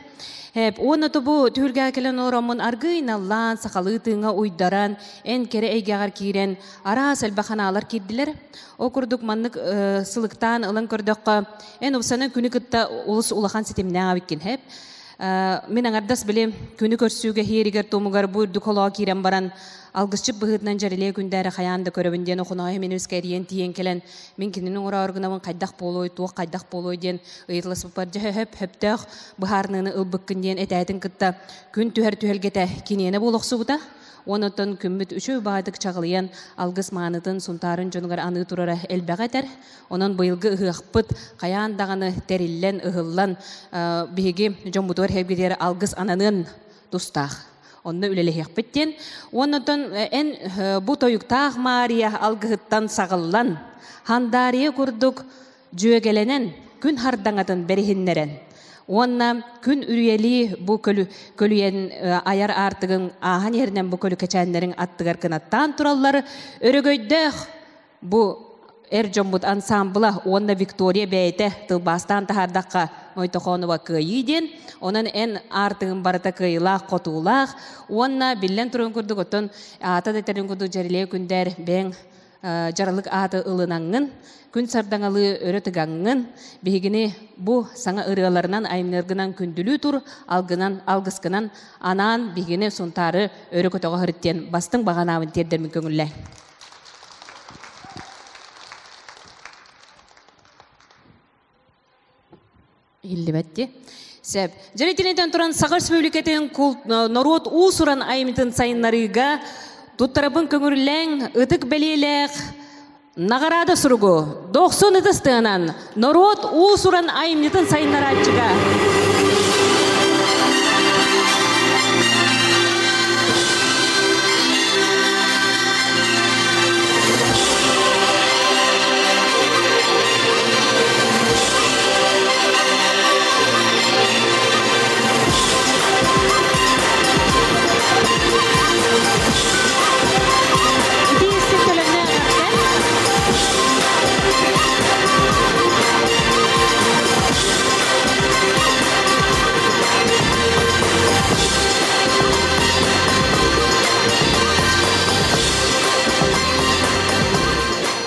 Hep onu da bu Türkiye gelen oramın argıynalan sakalıtığına uydaran en kere eygeğer kiren ara selbakanalar kirdiler. O kurduk manlık sılıktan ılan kurduk en usanın günü kıtta ulus ulakan sitemine avikin hep. Мен аңардас білем, күні көрсуге херігер томугар бұйырды қолуға керен баран алгысчыт бұғытынан Дьэрэлийэ Күндээр қаянды көрібінден оқынауы мен өскәріен тиен келен мен кенінің ұра орғынауын қайдақ болуы, туық қайдақ болуы ден ұйытласы бұпарды хөп-хөптәқ бұхарнығыны ұлбыққын ден әтәйтін күтті күн түхер-түхелгеті кенені болуқсы бұта. Онытын күмбіт үші бағадық чағылыян алгыс маңытын сұнтарын жонығар аны тұрары әлбәғәтер. Онын бұйылғы ұғықпыт қаяндағаны тәріллен ұғыллан бігі жомбутуар хәбгедері алгыс ананын тұстақ. Онны үлелі хеқпіттен. Онытын ән бұ тойықтақ Мария алгығыттан сағыллан. Хандария күрдік жүйегеленен күн хардаңатын бәріхіннерен. Онна күн үрüeli bu kölüyen ayar artıgın ahan yerden bu kölü keçenlerin attıgar kınattan turalları örөгөйдөх bu Erjombut ansambla onna Victoria beyte tılbastan tahardakka Moytoxonova kıyıydен onun en artıgın barata kıyılaq qotulaq onna billen turun kurduk otun ata deterin kurdu Dьэрэлийэ Күндээр ben jaralık atı ılınangın күн сардаңалы өрөтігаңын, бігіне бұ саңа ырыаларынан айыныргынан күнділі тұр, алгыскынан анан бігіне сұнтары өрі көтіға хүріттен бастың бағанауын тердермін көңілі. Иллибетти. Сәп. Жаретинетен туран Сағыр Республикатын народ усуран аймытын сайынларыга туттарабын көңірләң ытык бәлеләк нағарада сұргу. 90 ытыстығынан народ усуран аймытын сайынларачыга.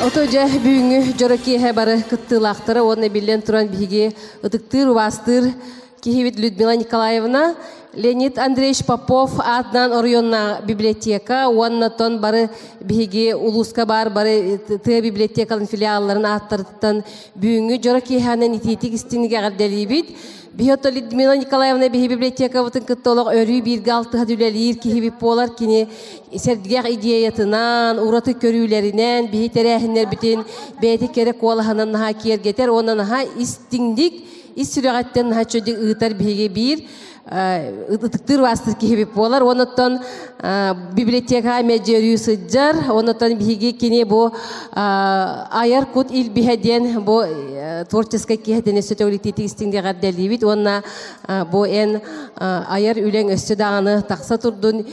Отожа бүгүнгү жорокие бары кыттылактары оны билен туран биге ытыктыр вастыр кихибит Людмила Николаевна, Леонид Андреевич Попов атынан районна библиотека, оннатон бары биге улуска бары ты библиотекалын филиалларын аттырттан бүгүнгү жорокиеханын ититик истиниге гадделибит. Бихото Людмила Николаевна биги библиотека вутын кыттолог өрүй бирге алты хадүлелир кихибип болар кини сердигех идеятынан, ураты көрүүлеринен, биги терехинер бүтін бәйті керек олаханан наха кергетер, онан наха истиңдик, истирағаттен наха чөдік ұйтар биге бир, ытыктыр вастыр кихибип болар, онаттан библиотека мәжерүй сыджар, онаттан биги кини бу Айар кут илбиһэден бу творческой кихетене сөтөлитити истиңде гадделибит, онна бу эн Айар үлең өстө даганы такса турдун